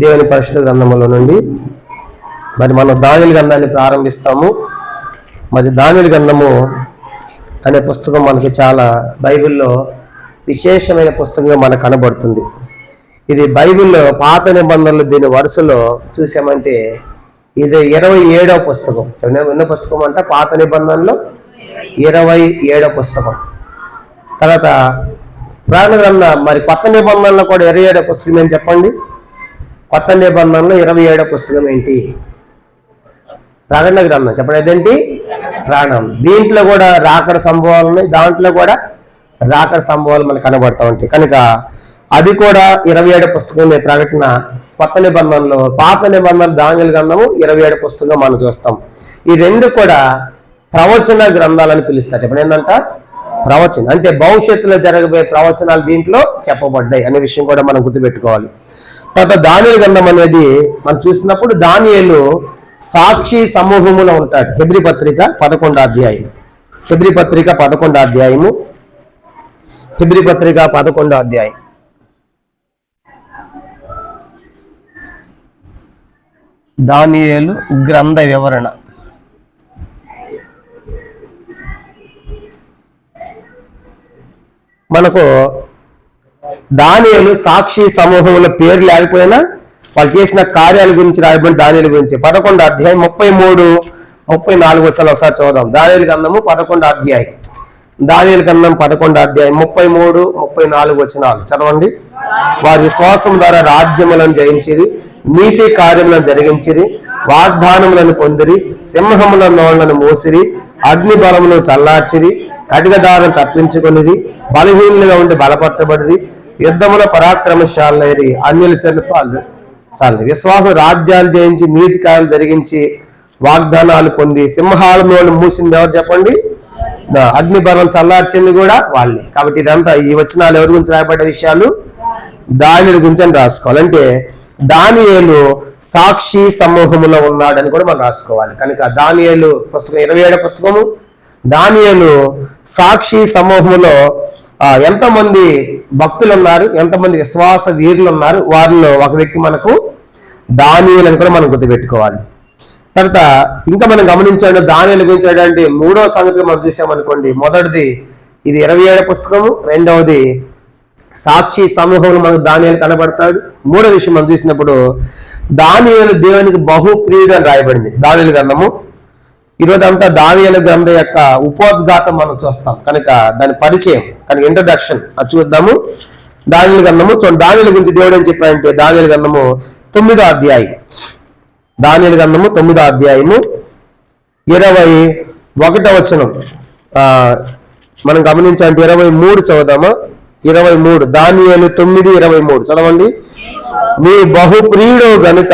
దేవుని పరిశుద్ధ గ్రంథములో నుండి మరి మనం దానియేలు గ్రంథాన్ని ప్రారంభిస్తాము. మరి దానియేలు గ్రంథము అనే పుస్తకం మనకి చాలా బైబిల్లో విశేషమైన పుస్తకంగా మనకు కనబడుతుంది. ఇది బైబిల్లో పాత నిబంధనలు దీని వరుసలో చూసామంటే ఇది 27వ పుస్తకం. ఎన్నో పుస్తకం అంట పాత నిబంధనలో 27వ పుస్తకం. తర్వాత పురాణ గ్రంథం మరి కొత్త నిబంధనలో కూడా 27వ పుస్తకం ఏం చెప్పండి? కొత్త నిబంధనలో 27వ పుస్తకం ఏంటి? ప్రకటన గ్రంథం. చెప్పండి అదేంటి? ప్రాణం. దీంట్లో కూడా రాకడ సంభవాలు ఉన్నాయి, దాంట్లో కూడా రాకడ సంభవాలు మనకు కనబడతా ఉంటాయి. కనుక అది కూడా 27వ పుస్తకమే ప్రకటన. కొత్త నిబంధనలో పాత నిబంధనలు దానియేలు గ్రంథము 27వ పుస్తకం మనం చూస్తాం. ఈ రెండు కూడా ప్రవచన గ్రంథాలని పిలుస్తారు. చెప్పండి ఏంటంట? ప్రవచన అంటే భవిష్యత్తులో జరగబోయే ప్రవచనాలు దీంట్లో చెప్పబడ్డాయి అనే విషయం కూడా మనం గుర్తుపెట్టుకోవాలి. తర్వాత దానియేలు గ్రంథం అనేది మనం చూసినప్పుడు దానియేలు సాక్షి సమూహములో ఉంటాడు. హెబ్రీ పత్రిక 11వ అధ్యాయం. హెబ్రీ పత్రిక 11వ అధ్యాయము. హెబ్రీ పత్రిక 11వ అధ్యాయం. దానియేలు గ్రంథ వివరణ. మనకు దానియేలు సాక్షి సమూహంలో పేరు లేకపోయినా వాళ్ళు చేసిన కార్యాల గురించి రాయబడి దానియేలు గురించి 11వ అధ్యాయం 33, 34 ఒకసారి చూద్దాం. దానియేలు గ్రంథము 11వ అధ్యాయం. దానియేలు గ్రంథం 11వ అధ్యాయం 33, 34 వచనాలు చదవండి. వారి విశ్వాసం ద్వారా రాజ్యములను జయించిరి, నీతి కార్యములను జరిగించిరి, వాగ్దానములను పొందిరి, సింహముల నోళ్లను మూసిరి, అగ్ని బలమును చల్లార్చిరి, ఖడ్గదారులను తప్పించుకొనిది, బలహీనులుగా ఉండి బలపరచబడిది, యుద్ధముల పరాక్రమశాలైరి, అన్యుల పాలు చాలని. విశ్వాసం రాజ్యాలు జయించి, నీతి కార్యాలు జరిగించి, వాగ్దానాలు పొంది, సింహాల నోళ్ళు మూసింది ఎవరు చెప్పండి? అగ్ని బలం చల్లార్చింది కూడా వాళ్ళే. కాబట్టి ఇదంతా ఈ వచనాలు ఎవరి గురించి రాయబడ్డ విషయాలు? దానియేలు గురించి అని రాసుకోవాలంటే దానియేలు సాక్షి సమూహములో ఉన్నాడని కూడా మనం రాసుకోవాలి. కనుక దానియేలు పుస్తకం 27వ పుస్తకము. దానియేలు సాక్షి సమూహములో ఎంతమంది భక్తులు ఉన్నారు, ఎంతమంది విశ్వాస వీరులు ఉన్నారు, వారిలో ఒక వ్యక్తి మనకు దానియేలు అని కూడా మనం గుర్తుపెట్టుకోవాలి. తర్వాత ఇంకా మనం గమనించాడు దానియేలు గురించి అంటే 3వ సంగతిగా మనం చూసామనుకోండి. మొదటిది ఇది 27వ పుస్తకము, రెండవది సాక్షి సమూహంలో మనకు దానియేలు కనబడతాడు. 3వ విషయం మనం చూసినప్పుడు దానియేలు దేవునికి బహుప్రియుడు అని రాయబడింది దానియేలు గ్రంథము. ఈరోజు అంతా దానియేలు గ్రంథం యొక్క ఉపోద్ఘాతం మనం చూస్తాం. కనుక దాని పరిచయం, కనుక ఇంట్రడక్షన్ అది చూద్దాము. దానియేలు గ్రంథము దానియేలు గురించి దేవుడు ఏం చెప్పాడంటే దానియేలు గ్రంథము 9వ అధ్యాయం. దానియేలు గ్రంథము 9వ అధ్యాయము 21వ వచనం మనం గమనించాలంటే 23 చదువుదామా? 23 దానియేలు 9:23 చదవండి. నీ బహుప్రియుడు గనుక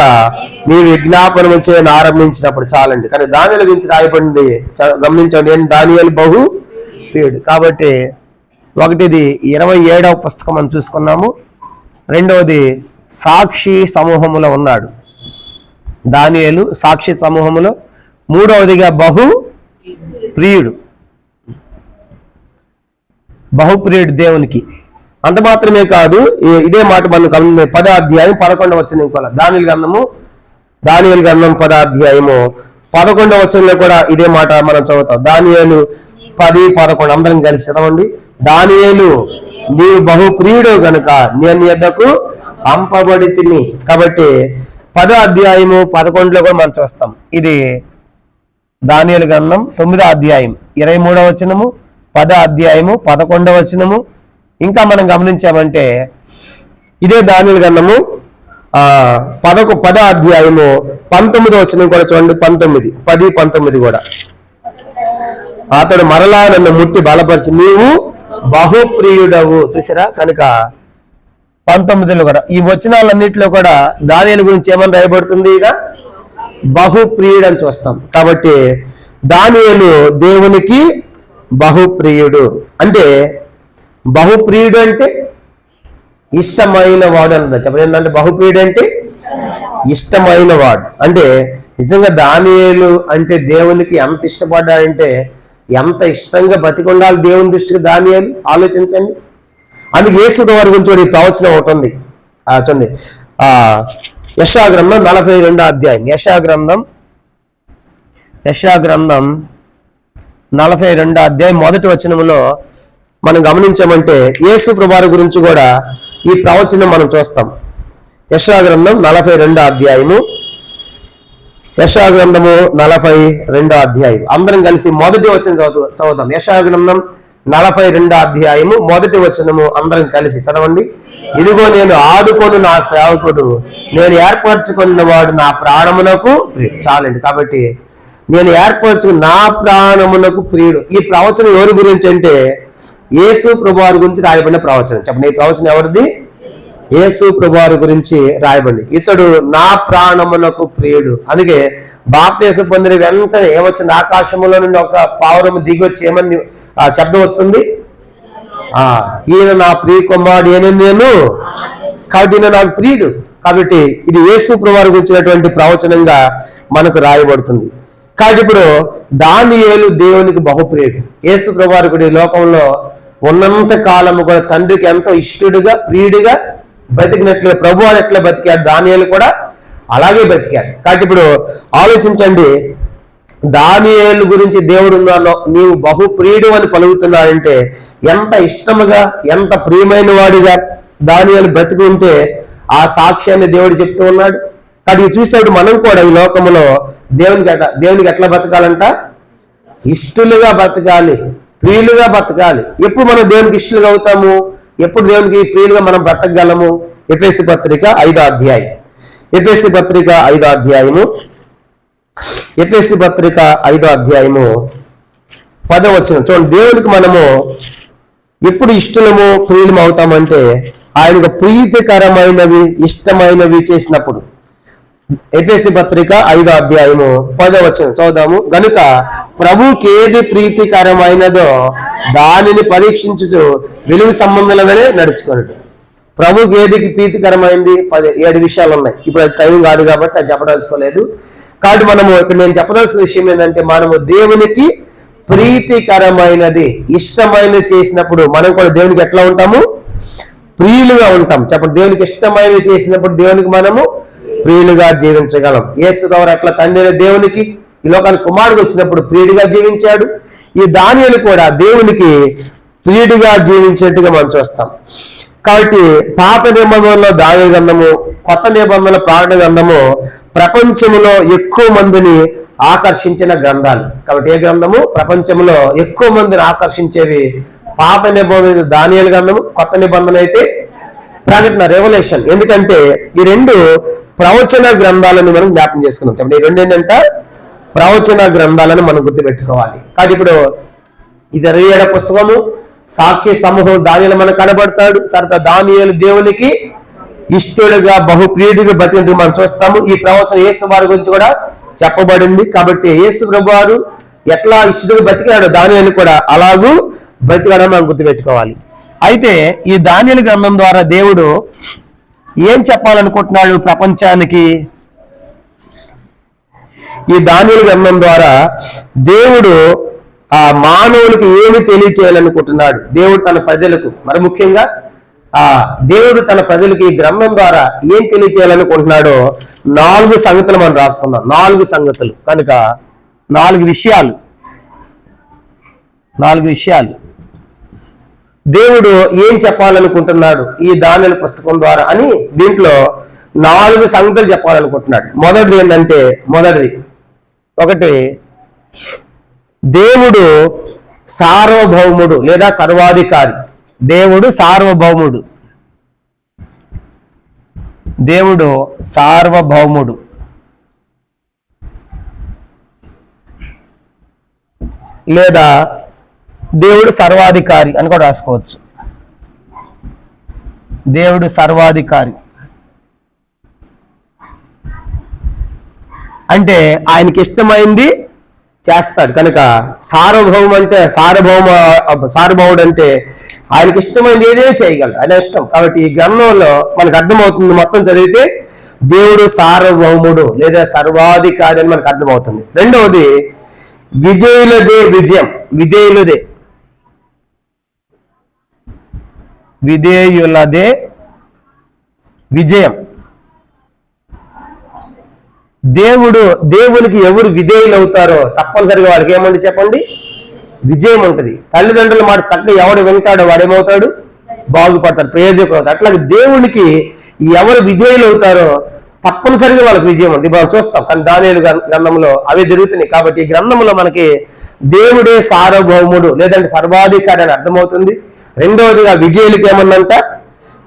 నీ విజ్ఞాపనము చేయని ఆరంభించినప్పుడు చాలండి. కానీ దానియేలు గురించి రాయబడింది గమనించండి. దానియేలు బహు ప్రియుడు. కాబట్టి ఒకటిది 27వ పుస్తకం మనం చూసుకున్నాము. రెండవది సాక్షి సమూహములో ఉన్నాడు దానియేలు, సాక్షి సమూహములో. మూడవదిగా బహు ప్రియుడు, బహుప్రియుడు దేవునికి. అంత మాత్రమే కాదు, ఇదే మాట మనం 10వ అధ్యాయం 11వ వచనం కూడా దానియేలు గ్రంథం 10వ అధ్యాయము 11వ వచనంలో కూడా ఇదే మాట మనం చదువుతాం. దానియేలు 10, 11 అందరం కలిసి చదవండి. దానియేలు నీవు బహుప్రియుడు గనుక నేను యొద్దకు పంపబడి తిని. కాబట్టి 10వ అధ్యాయము 11లో కూడా మనం చూస్తాం. ఇది దానియేలు గ్రంథం 9వ అధ్యాయం 23వ వచనము, 10వ అధ్యాయము 11వ వచనము. ఇంకా మనం గమనించామంటే ఇదే దానియేలు గ్రంథము 10వ అధ్యాయము 19వ వచనం కూడా చూడండి. 19, 10, 19 కూడా అతడు మరలా నన్ను ముట్టి బలపరిచి నీవు బహుప్రియుడవు. చూసారా? కనుక 19లో కూడా ఈ వచనాలన్నింటిలో కూడా దానియేలు గురించి ఏమని రాయబడుతుంది? ఇక బహుప్రియుడు అని చూస్తాం. కాబట్టి దానియేలు దేవునికి బహుప్రియుడు. అంటే బహుప్రియుడు అంటే ఇష్టమైన వాడు అన్నది. చెప్పండి ఏంటంటే బహుప్రియుడు అంటే ఇష్టమైన వాడు. అంటే నిజంగా దానియేలు అంటే దేవునికి ఎంత ఇష్టపడ్డాడంటే ఎంత ఇష్టంగా బతికొండాలి దేవుని దృష్టికి దానియేలు. ఆలోచించండి. అందుకే యేసు వారి గురించి ఈ ప్రవచనం ఒకటి ఉంది చూడండి. యెషయా గ్రంథం 42వ అధ్యాయం. యెషయా గ్రంథం 42వ అధ్యాయం మొదటి వచనంలో మనం గమనించామంటే యేసు ప్రభువారి గురించి కూడా ఈ ప్రవచనం మనం చూస్తాం. యెషయా గ్రంథం 42వ అధ్యాయము. యెషయా గ్రంథము 42వ అధ్యాయం అందరం కలిసి మొదటి వచనం చదువుతాం. యెషయా గ్రంథం 42వ అధ్యాయము మొదటి వచనము అందరం కలిసి చదవండి. ఇదిగో నేను ఆదుకొను నా సేవకుడు, నేను ఏర్పరచుకున్న వాడు నా ప్రాణమునకు ప్రియుడు. చాలండి. కాబట్టి నేను ఏర్పరచుకున్న నా ప్రాణమునకు ప్రియుడు. ఈ ప్రవచనం ఎవరి గురించి అంటే యేసు ప్రభువారి గురించి రాయబడిన ప్రవచనం. చెప్పండి, ఈ ప్రవచనం ఎవరిది? యేసు ప్రభువారి గురించి రాయబడి. ఇతడు నా ప్రాణమునకు ప్రియుడు. అందుకే బాప్తిసం పొందిన వెంటనే ఏమొచ్చింది? ఆకాశంలో నుండి ఒక పావురము దిగి వచ్చి ఏమని ఆ శబ్దం వస్తుంది? ఈయన నా ప్రియ కుమారుడు, నేను కాబట్టి ఈయన నాకు ప్రియుడు. కాబట్టి ఇది యేసు ప్రభువారి గురించినటువంటి ప్రవచనంగా మనకు రాయబడుతుంది. కాబట్టి ఇప్పుడు దానియేలు దేవునికి బహుప్రియుడు. యేసు ప్రభువారి కూడా ఈ లోకంలో ఉన్నంత కాలము కూడా తండ్రికి ఎంతో ఇష్టడుగా ప్రియుడిగా బతికినట్లుగా ప్రభువారు ఎట్లా బతికాడు, దానియేలు కూడా అలాగే బతికాడు. కాబట్టి ఇప్పుడు ఆలోచించండి, దానియేలు గురించి దేవుడు ఉన్నాడో నీవు బహుప్రియుడు అని పలుకుతున్నాడంటే ఎంత ఇష్టముగా ఎంత ప్రియమైన వాడిగా దానియేలు బతికి ఉంటే ఆ సాక్ష్యాన్ని దేవుడు చెప్తూ ఉన్నాడు. కాబట్టి చూసాడు మనం కూడా ఈ లోకములో దేవునికి ఎట్లా బతకాలంట? ఇష్టలుగా బతకాలి, ప్రియులుగా బతకాలి. ఎప్పుడు మనం దేవునికి ఇష్టలుగా అవుతాము? ఎప్పుడు దేవునికి ప్రియులుగా మనం బ్రతకగలము? ఎఫెసీ పత్రిక 5వ అధ్యాయం. ఎఫెసీ పత్రిక 5వ అధ్యాయము. ఎఫెసీ పత్రిక 5వ అధ్యాయము 10వ వచనం చూడండి. దేవునికి మనము ఎప్పుడు ఇష్టలము ప్రియులము అవుతామంటే ఆయనకు ప్రీతికరమైనవి ఇష్టమైనవి చేసినప్పుడు. ఎఫెసీ పత్రిక 5వ అధ్యాయము 10వ వచనం చదువుదాము. గనుక ప్రభువుకి ఏది ప్రీతికరమైనదో దానిని పరీక్షించుచు విలువ సంబంధాల వలె నడుచుకున్నట్టు. ప్రభువుకి ఏది ప్రీతికరమైంది? 7 విషయాలు ఉన్నాయి. ఇప్పుడు అది టైం కాదు కాబట్టి అది చెప్పదలుచుకోలేదు. కాబట్టి మనము ఇక్కడ నేను చెప్పదలుచుకున్న విషయం ఏంటంటే మనము దేవునికి ప్రీతికరమైనది ఇష్టమైనది చేసినప్పుడు మనం కూడా దేవునికి ఎట్లా ఉంటాము? ప్రియులుగా ఉంటాం. చెప్పండి, దేవునికి ఇష్టమైనది చేసినప్పుడు దేవునికి మనము ప్రియులుగా జీవించగలం. యేసు ప్రభువు అట్లా తండ్రి దేవునికి ఈ లోకానికి కుమారుడు వచ్చినప్పుడు ప్రియుడిగా జీవించాడు. ఈ దానియేలు కూడా దేవునికి ప్రియుడిగా జీవించేట్టుగా మనం చూస్తాం. కాబట్టి పాత నిబంధనలో దానియేలు గ్రంథము, కొత్త నిబంధనల ప్రకటన గ్రంథము ప్రపంచంలో ఎక్కువ మందిని ఆకర్షించిన గ్రంథాలు. కాబట్టి ఏ గ్రంథము ప్రపంచంలో ఎక్కువ మందిని ఆకర్షించేవి? పాత నిబంధన దానియేలు గ్రంథము, కొత్త నిబంధన అయితే ప్రకటన రెవల్యూషన్. ఎందుకంటే ఈ రెండు ప్రవచన గ్రంథాలను మనం జ్ఞాపకం చేసుకున్నాం. చెప్పండి, ఈ రెండు ఏంటంటే ప్రవచన గ్రంథాలను మనం గుర్తుపెట్టుకోవాలి. కాబట్టి ఇప్పుడు ఇది 27వ పుస్తకము, సాక్షి సమూహం దానియేలు మనకు కనబడతాడు. తర్వాత దానియేలు దేవునికి ఇష్టడుగా బహుప్రియుడిగా బతికినట్టు మనం చూస్తాము. ఈ ప్రవచనం యేసు వారి గురించి కూడా చెప్పబడింది. కాబట్టి యేసు ప్రభువారు ఎట్లా ఇష్టడుగా బతికాడు దానియేలు కూడా అలాగూ బతికాడని మనం గుర్తుపెట్టుకోవాలి. అయితే ఈ దానియేలు గ్రంథం ద్వారా దేవుడు ఏం చెప్పాలనుకుంటున్నాడు ప్రపంచానికి? ఈ దానియేలు గ్రంథం ద్వారా దేవుడు ఆ మానవునికి ఏమి తెలియచేయాలనుకుంటున్నాడు? దేవుడు తన ప్రజలకు, మరి ముఖ్యంగా దేవుడు తన ప్రజలకు ఈ గ్రంథం ద్వారా ఏం తెలియచేయాలనుకుంటున్నాడో 4 సంగతులు మనం రాసుకుందాం. 4 సంగతులు కనుక 4 విషయాలు దేవుడు ఏం చెప్పాలనుకుంటున్నాడు ఈ దానియేలు పుస్తకం ద్వారా అని దీంట్లో 4 సంగతులు చెప్పాలనుకుంటున్నాడు. మొదటిది ఏంటంటే ఒకటి, దేవుడు సార్వభౌముడు లేదా సర్వాధికారి. దేవుడు సార్వభౌముడు. లేదా దేవుడు సర్వాధికారి అని కూడా రాసుకోవచ్చు. దేవుడు సర్వాధికారి అంటే ఆయనకి ఇష్టమైంది చేస్తాడు. కనుక సార్వభౌముడు అంటే ఆయనకి ఇష్టమైంది ఏదైనా చేయగలడు, ఆయన ఇష్టం. కాబట్టి ఈ గ్రంథంలో మనకు అర్థమవుతుంది, మొత్తం చదివితే దేవుడు సార్వభౌముడు లేదా సర్వాధికారి అని మనకు అర్థమవుతుంది. రెండవది, విధేయులదే విజయం. దేవునికి ఎవరు విధేయులు అవుతారో తప్పనిసరిగా వాడికి ఏమండి చెప్పండి, విజయం ఉంటుంది. తల్లిదండ్రుల మాట చక్కగా ఎవడు వింటాడో వాడేమవుతాడు, బాగుపడతాడు, ప్రయోజకుడు అవుతాడు. అట్లాగే దేవునికి ఎవరు విధేయులు అవుతారో తప్పనిసరిగా వాళ్ళకి విజయం ఉంటుంది. మనం చూస్తాం, కానీ దానియేలు గ్రంథంలో అవే జరుగుతున్నాయి. కాబట్టి ఈ గ్రంథంలో మనకి దేవుడే సార్వభౌముడు లేదంటే సర్వాధికారి అని అర్థమవుతుంది. రెండవదిగా విజయులకి ఏమన్నంట,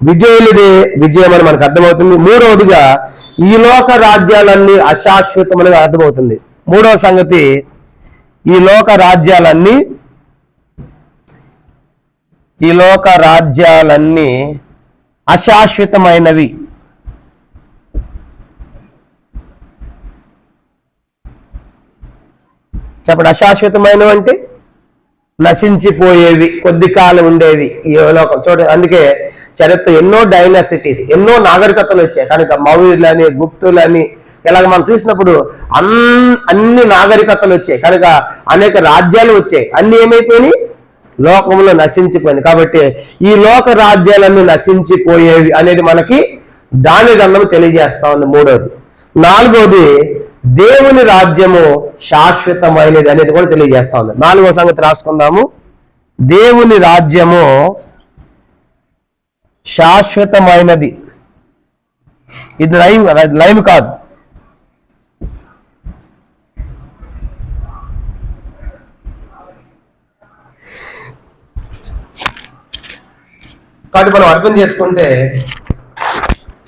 విజయులదే విజయం అని మనకు అర్థమవుతుంది. మూడవదిగా ఈ లోక రాజ్యాలన్నీ అశాశ్వతమని అర్థమవుతుంది. మూడవ సంగతి, ఈ లోక రాజ్యాలన్నీ అశాశ్వతమైనవి. చెప్పండి, అశాశ్వతమైనవి అంటే నశించిపోయేవి, కొద్ది కాలం ఉండేవి ఈ లోకం. చూడండి, అందుకే చరిత్ర ఎన్నో డైనాసిటీది, ఎన్నో నాగరికతలు వచ్చాయి కనుక మౌర్యులని, గుప్తులని ఇలాగ మనం చూసినప్పుడు అన్ని నాగరికతలు వచ్చాయి కనుక అనేక రాజ్యాలు వచ్చాయి. అన్ని ఏమైపోయినాయి, లోకంలో నశించిపోయింది. కాబట్టి ఈ లోక రాజ్యాలన్నీ నశించిపోయేవి అనేది మనకి దాని గ్రంథం తెలియజేస్తా ఉంది. మూడోది. నాలుగోది, దేవుని రాజ్యము శాశ్వతమైనది అనేది కూడా తెలియజేస్తా ఉంది. నాలుగో సంగతి రాసుకుందాము, దేవుని రాజ్యము శాశ్వతమైనది. ఇది లైవ్ కాదు, కాబట్టి మనం అర్థం చేసుకుంటే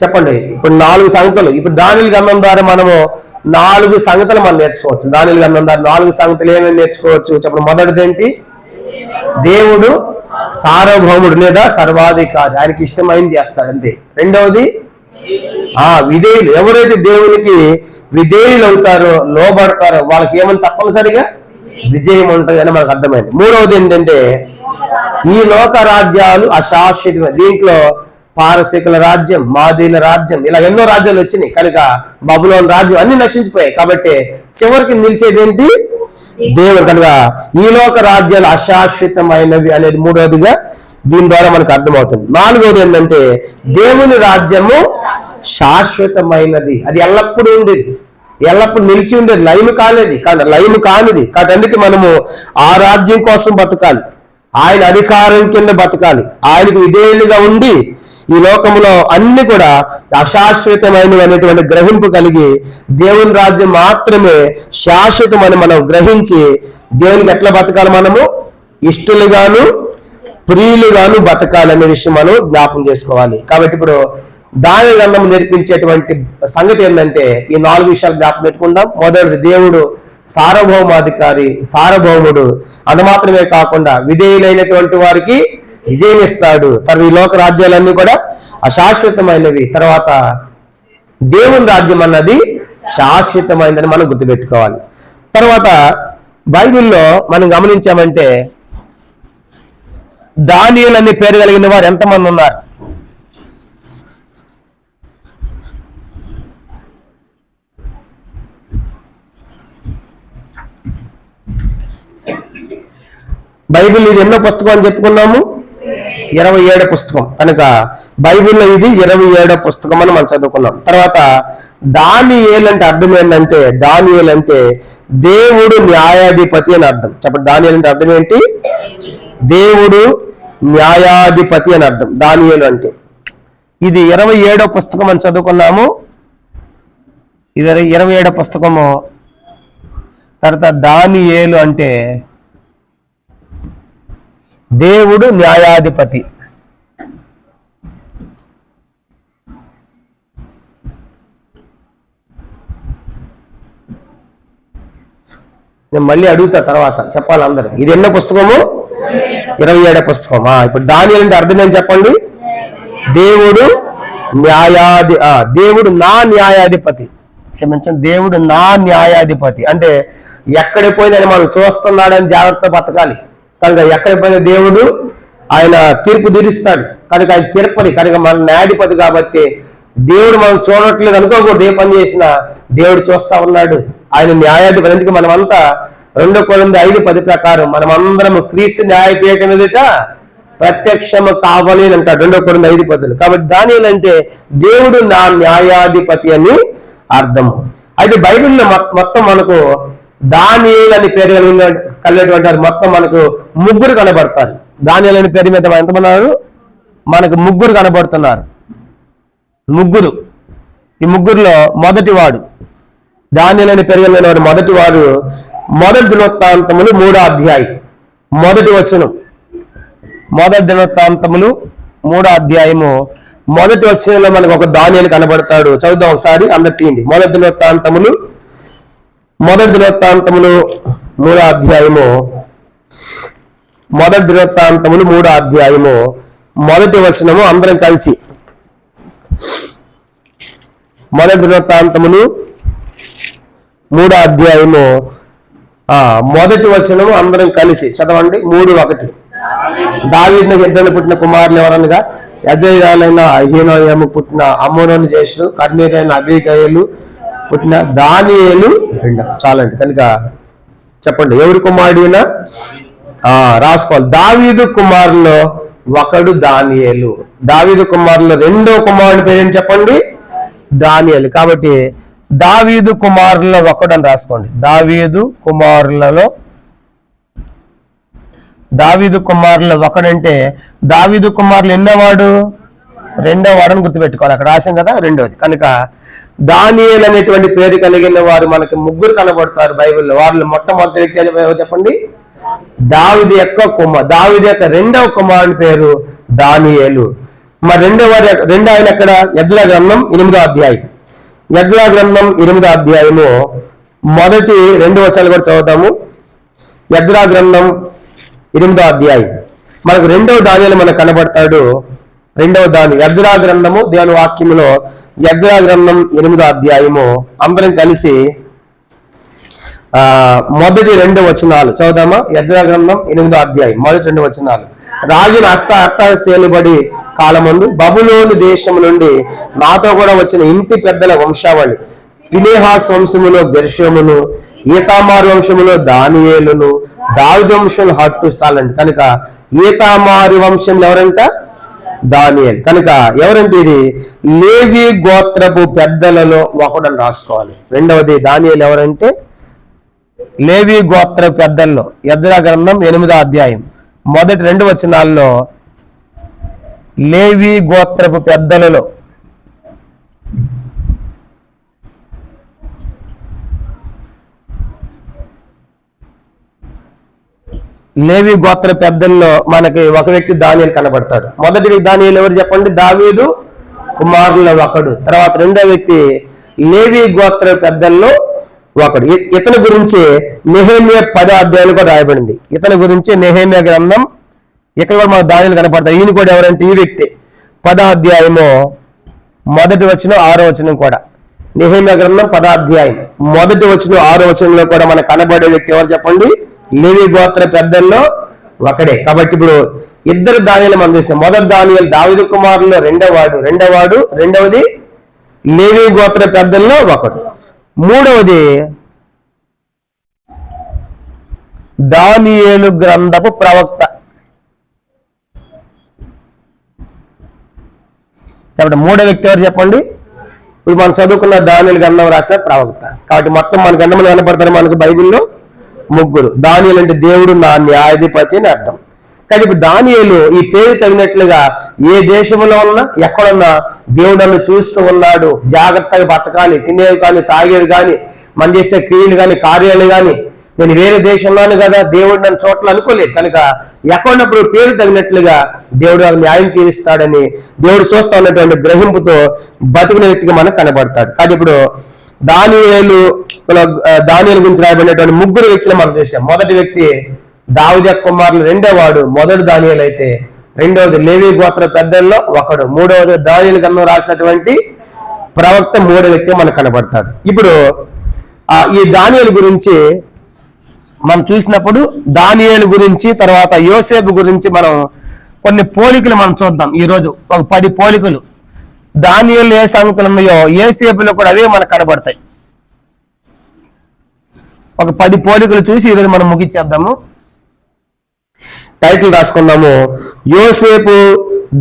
చెప్పండి, ఇప్పుడు 4 సంగతులు, ఇప్పుడు దానియేలు గ్రంథం ద్వారా మనము 4 సంగతులు మనం నేర్చుకోవచ్చు. దానియేలు గ్రంథం ద్వారా 4 సంగతులు ఏమేమి నేర్చుకోవచ్చు చెప్పండి. మొదటిది ఏంటి, దేవుడు సార్వభౌముడు లేదా సర్వాధికారి, ఆయనకి ఇష్టమైంది చేస్తాడు అంతే. రెండవది విధేయులు, ఎవరైతే దేవునికి విధేయులు అవుతారో లోబడతారో వాళ్ళకి ఏమని తప్పనిసరిగా విజయం ఉంటుంది అని మనకు అర్థమైంది. మూడవది ఏంటంటే ఈ లోక రాజ్యాలు అశాశ్వతమే. దీంట్లో పారసీకుల రాజ్యం, మాదీల రాజ్యం, ఇలా ఎన్నో రాజ్యాలు వచ్చినాయి కనుక బబులోను రాజ్యం అన్ని నశించిపోయాయి. కాబట్టి చివరికి నిలిచేది ఏంటి, దేవుడు. కనుక ఈ లోక రాజ్యాలు అశాశ్వతమైనవి అనేది మూడవదిగా దీని ద్వారా మనకు అర్థమవుతుంది. నాలుగవది ఏంటంటే దేవుని రాజ్యము శాశ్వతమైనది, అది ఎల్లప్పుడూ ఉండేది, ఎల్లప్పుడు నిలిచి ఉండేది, లైమ్ కానిది. కాబట్టి అందుకే మనము ఆ రాజ్యం కోసం బతకాలి, ఆయన అధికారం కింద బతకాలి, ఆయనకు విధేయులుగా ఉండి ఈ లోకంలో అన్ని కూడా అశాశ్వతమైనవి అనేటువంటి గ్రహింపు కలిగి దేవుని రాజ్యం మాత్రమే శాశ్వతమని మనం గ్రహించి దేవునికి ఎట్లా బతకాలి, మనము ఇష్టలుగాను ప్రియులుగాను బతకాలనే విషయం మనం జ్ఞాపం చేసుకోవాలి. కాబట్టి ఇప్పుడు దానియేలు గ్రంథం నేర్పించేటువంటి సంగతి ఏంటంటే ఈ 4 విషయాలు జ్ఞాపం పెట్టుకుందాం. మొదటిది, దేవుడు సార్వభౌముడు, అది మాత్రమే కాకుండా విధేయులైనటువంటి వారికి విజయం ఇస్తాడు. తర్వాత ఈ లోక రాజ్యాలన్నీ కూడా అశాశ్వతమైనవి. తర్వాత దేవుని రాజ్యం అన్నది శాశ్వతమైనదని మనం గుర్తుపెట్టుకోవాలి. తర్వాత బైబిల్లో మనం గమనించామంటే దానియేలు అనే పేరు కలిగిన వారు ఎంతమంది ఉన్నారు? బైబిల్ ఇది ఎన్నో పుస్తకం అని చెప్పుకున్నాము, 27 పుస్తకం. కనుక బైబిల్లో ఇది 27 పుస్తకం అని మనం చదువుకున్నాం. తర్వాత దానియేలు అంటే అర్థం ఏంటంటే, దానియేలు అంటే దేవుడు న్యాయాధిపతి అని అర్థం. చెప్పండి, దానియేలు అంటే అర్థం ఏంటి? దేవుడు న్యాయాధిపతి అని అర్థం దానియేలు అంటే. ఇది 27 పుస్తకం అని చదువుకున్నాము, ఇది 27 పుస్తకము. తర్వాత దానియేలు అంటే దేవుడు న్యాయాధిపతి. నేను మళ్ళీ అడుగుతా, తర్వాత చెప్పాలి అందరు. ఇది ఎన్నో పుస్తకము? 27 పుస్తకం. ఇప్పుడు దానియేలు అంటే అర్థం ఏం చెప్పండి? దేవుడు దేవుడు నా న్యాయాధిపతి. క్షమించండి, దేవుడు నా న్యాయాధిపతి అంటే ఎక్కడికి పోయిందని మనం చూస్తున్నాడని జాగ్రత్త బతకాలి. కనుక ఎక్కడికి పోయిన దేవుడు ఆయన తీర్పు తీరుస్తాడు. కనుక ఆయన తీర్పని, కనుక మన న్యాయాధిపతి కాబట్టి దేవుడు మనం చూడట్లేదు అనుకోకూడదు. ఏ పని చేసినా దేవుడు చూస్తా ఉన్నాడు, ఆయన న్యాయాధిపతి. ఎందుకు మనమంతా 2 కొరింథీ 5:10 ప్రకారం మనమందరం క్రీస్తు న్యాయపీఠం ఎదుట ప్రత్యక్షము కావాలి అని అంటాడు 2 కొరింథీ 5:10. కాబట్టి దానియేలు అంటే దేవుడు నా న్యాయాధిపతి అని అర్థము. అయితే బైబిల్లో మొత్తం మనకు దానియేలు అని పేరు కలిగినటువంటి వారు మొత్తం మనకు ముగ్గురు కనబడతారు. దానియేలు అని పేరు మీద ఎంతమంది ఉన్నారు? మనకు ముగ్గురు కనబడుతున్నారు. ముగ్గురు. ఈ ముగ్గురులో మొదటివాడు దానియేలు అని పేరు కలిగిన వాడు మొదటివాడు మొదటి దినవృత్తాంతములు 3వ అధ్యాయం మొదటి వచనం. మొదటి దినవృత్తాంతములు 3వ అధ్యాయము మొదటి వచనంలో మనకు ఒక దానియేలు కనబడతాడు. చదువుదాం ఒకసారి, అందరు తీయండి. మొదటి దినవృత్తాంతములు 3వ అధ్యాయము మొదటి దినవృత్తాంతములు 3వ అధ్యాయము మొదటి వచనము అందరం కలిసి. మొదటి దినవృత్తాంతములు 3వ అధ్యాయము మొదటి వచనము అందరం కలిసి చదవండి. 3:1. దావీదునకు ఇద్దరు పుట్టిన కుమారులు ఎవరనగా యెజ్రెయేలైన అహీనోయము పుట్టిన అమ్మోనోను జ్యేష్ఠుడు, కర్మేలైన అబీగయలు పుట్టిన దానియేలు 2. చాలండి. కనుక చెప్పండి, ఎవరి కుమారుడినా రాసుకోవాలి. దావీదు కుమారుల్లో ఒకడు దానియేలు. దావీదు కుమారుల్లో రెండో కుమారుడి పేరేంటి చెప్పండి? దానియేలు. కాబట్టి దావీదు కుమారుల్లో ఒకడు అని రాసుకోండి. దావీదు కుమారుల్లో ఒకడంటే దావీదు కుమారులు ఎన్నోవాడు? రెండో వాడని గుర్తుపెట్టుకోవాలి. అక్కడ రాశాం కదా, రెండోది. కనుక దానియేలు అనేటువంటి పేరు కలిగిన వారు మనకి ముగ్గురు కనబడతారు బైబిల్లో. వారిలో మొట్టమొదటి వ్యక్తి ఎవరు చెప్పండి? దావీదు యొక్క రెండవ కుమారుని పేరు దానియేలు. మరి రెండో ఆయన ఎక్కడ? యెజ్రా గ్రంథం 8వ అధ్యాయం. యెజ్రా గ్రంథం 8వ అధ్యాయము మొదటి 2 వచనాలు కూడా చదువుతాము. యెజ్రా గ్రంథం 8వ అధ్యాయం మనకు రెండవ దానియేలు మనకు కనబడతాడు. యెజ్రా గ్రంథము దేవుని వాక్యములో యెజ్రా గ్రంథం 8వ అధ్యాయము అందరం కలిసి మొదటి 2 వచనాలు చదువుదామా? యెజ్రా గ్రంథం 8వ అధ్యాయం మొదటి 2 వచనాలు. రాజును అర్థాస్తేలుబడి కాలమందు బబులోను దేశము నుండి నాతో కూడా వచ్చిన ఇంటి పెద్దల వంశావళి, ఫినెహాసు వంశములో గెర్షోమును, ఈతామారు వంశములో దానియేలును, దావీదు వంశంలో హట్టుసాలండి. కనుక ఈతామారు వంశంలో ఎవరంట? దానియేలు. కనుక ఎవరంటే ఇది లేవి గోత్రపు పెద్దలలో ఒకడని రాసుకోవాలి. రెండవది దానియేలు ఎవరంటే లేవి గోత్ర పెద్దల్లో యెజ్రా గ్రంథం 8వ అధ్యాయం మొదటి 2 వచనాల్లో లేవి గోత్రపు పెద్దలలో మనకి ఒక వ్యక్తి దానియేలు కనబడతాడు. మొదటి దానియేలు ఎవరు చెప్పండి? దావీదు కుమారుల ఒకడు. తర్వాత రెండో వ్యక్తి లేవి గోత్ర పెద్దల్లో ఒకడు. ఇతని గురించి నెహెమ్యా 10వ అధ్యాయంలో కూడా రాయబడింది. ఇతని గురించి నెహెమ్యా గ్రంథం ఇక్కడ కూడా మనకు దానియేలు కనపడతాడు. ఈయన కూడా ఎవరంటే ఈ వ్యక్తి 10వ అధ్యాయము మొదటి వచనం 6వ వచనం కూడా. నెహెమ్యా గ్రంథం 10వ అధ్యాయం మొదటి వచనం 6వ వచనంలో కూడా మనకు కనబడే వ్యక్తి ఎవరు చెప్పండి? లేవి గోత్ర పెద్దల్లో ఒకడే. కాబట్టి ఇప్పుడు ఇద్దరు దానియేలు మనం చూస్తాం. మొదటి దానియేలు దావీదు కుమారుల్లో రెండవది లేవి గోత్ర పెద్దల్లో ఒకడు. మూడవది దానియేలు గ్రంథపు ప్రవక్త. చెప్పండి, మూడో వ్యక్తి ఎవరు చెప్పండి? ఇప్పుడు మనం చదువుకున్న దానియేలు గ్రంథం రాసే ప్రవక్త. కాబట్టి మొత్తం మన గ్రంథంలో కనపడతారు మనకు బైబిల్లో ముగ్గురు. దానియేలు అంటే దేవుడు నా న్యాయాధిపతి అని అర్థం. కానీ ఇప్పుడు దానియేలు ఈ పేరు తగినట్లుగా ఏ దేశంలో ఉన్నా ఎక్కడున్నా దేవుడు నన్ను చూస్తూ ఉన్నాడు, జాగ్రత్తగా బతకాలి, తినేవి కానీ తాగేవి కానీ మనం చేసే క్రియలు కానీ కార్యాలు కానీ, నేను వేరే దేశంలోను కదా దేవుడు నన్ను చోట్ల అనుకోలేదు. కనుక ఎక్కడున్నప్పుడు పేరు తగినట్లుగా దేవుడు నాకు న్యాయం తీరుస్తాడని దేవుడు చూస్తా ఉన్నటువంటి గ్రహింపుతో బతికిన వ్యక్తిగా మనకు కనబడతాడు. కానీ ఇప్పుడు దానియేలు గురించి రాయబడినటువంటి ముగ్గురు వ్యక్తులు మనం చూసాం. మొదటి వ్యక్తి దావీదు కుమారులు రెండోవాడు మొదటి దానియేలు అయితే, రెండవది లేవి గోత్ర పెద్దల్లో ఒకడు, మూడవది దానియేలు గ్రంథం రాసినటువంటి ప్రవక్త మూడో వ్యక్తి మనకు కనబడతాడు. ఇప్పుడు ఈ దానియేలు గురించి మనం చూసినప్పుడు దానియేలు గురించి తర్వాత యోసేపు గురించి మనం కొన్ని పోలికలు మనం చూద్దాం. ఈ రోజు ఒక 10 పోలికలు దానియేలు ఏ సంగతులు ఉన్నాయో యోసేపులో కూడా అవే మనకు కనబడతాయి. ఒక 10 పోలికలు చూసి ఈరోజు మనం ముగించేద్దాము. టైటిల్ రాసుకుందాము, యోసేపు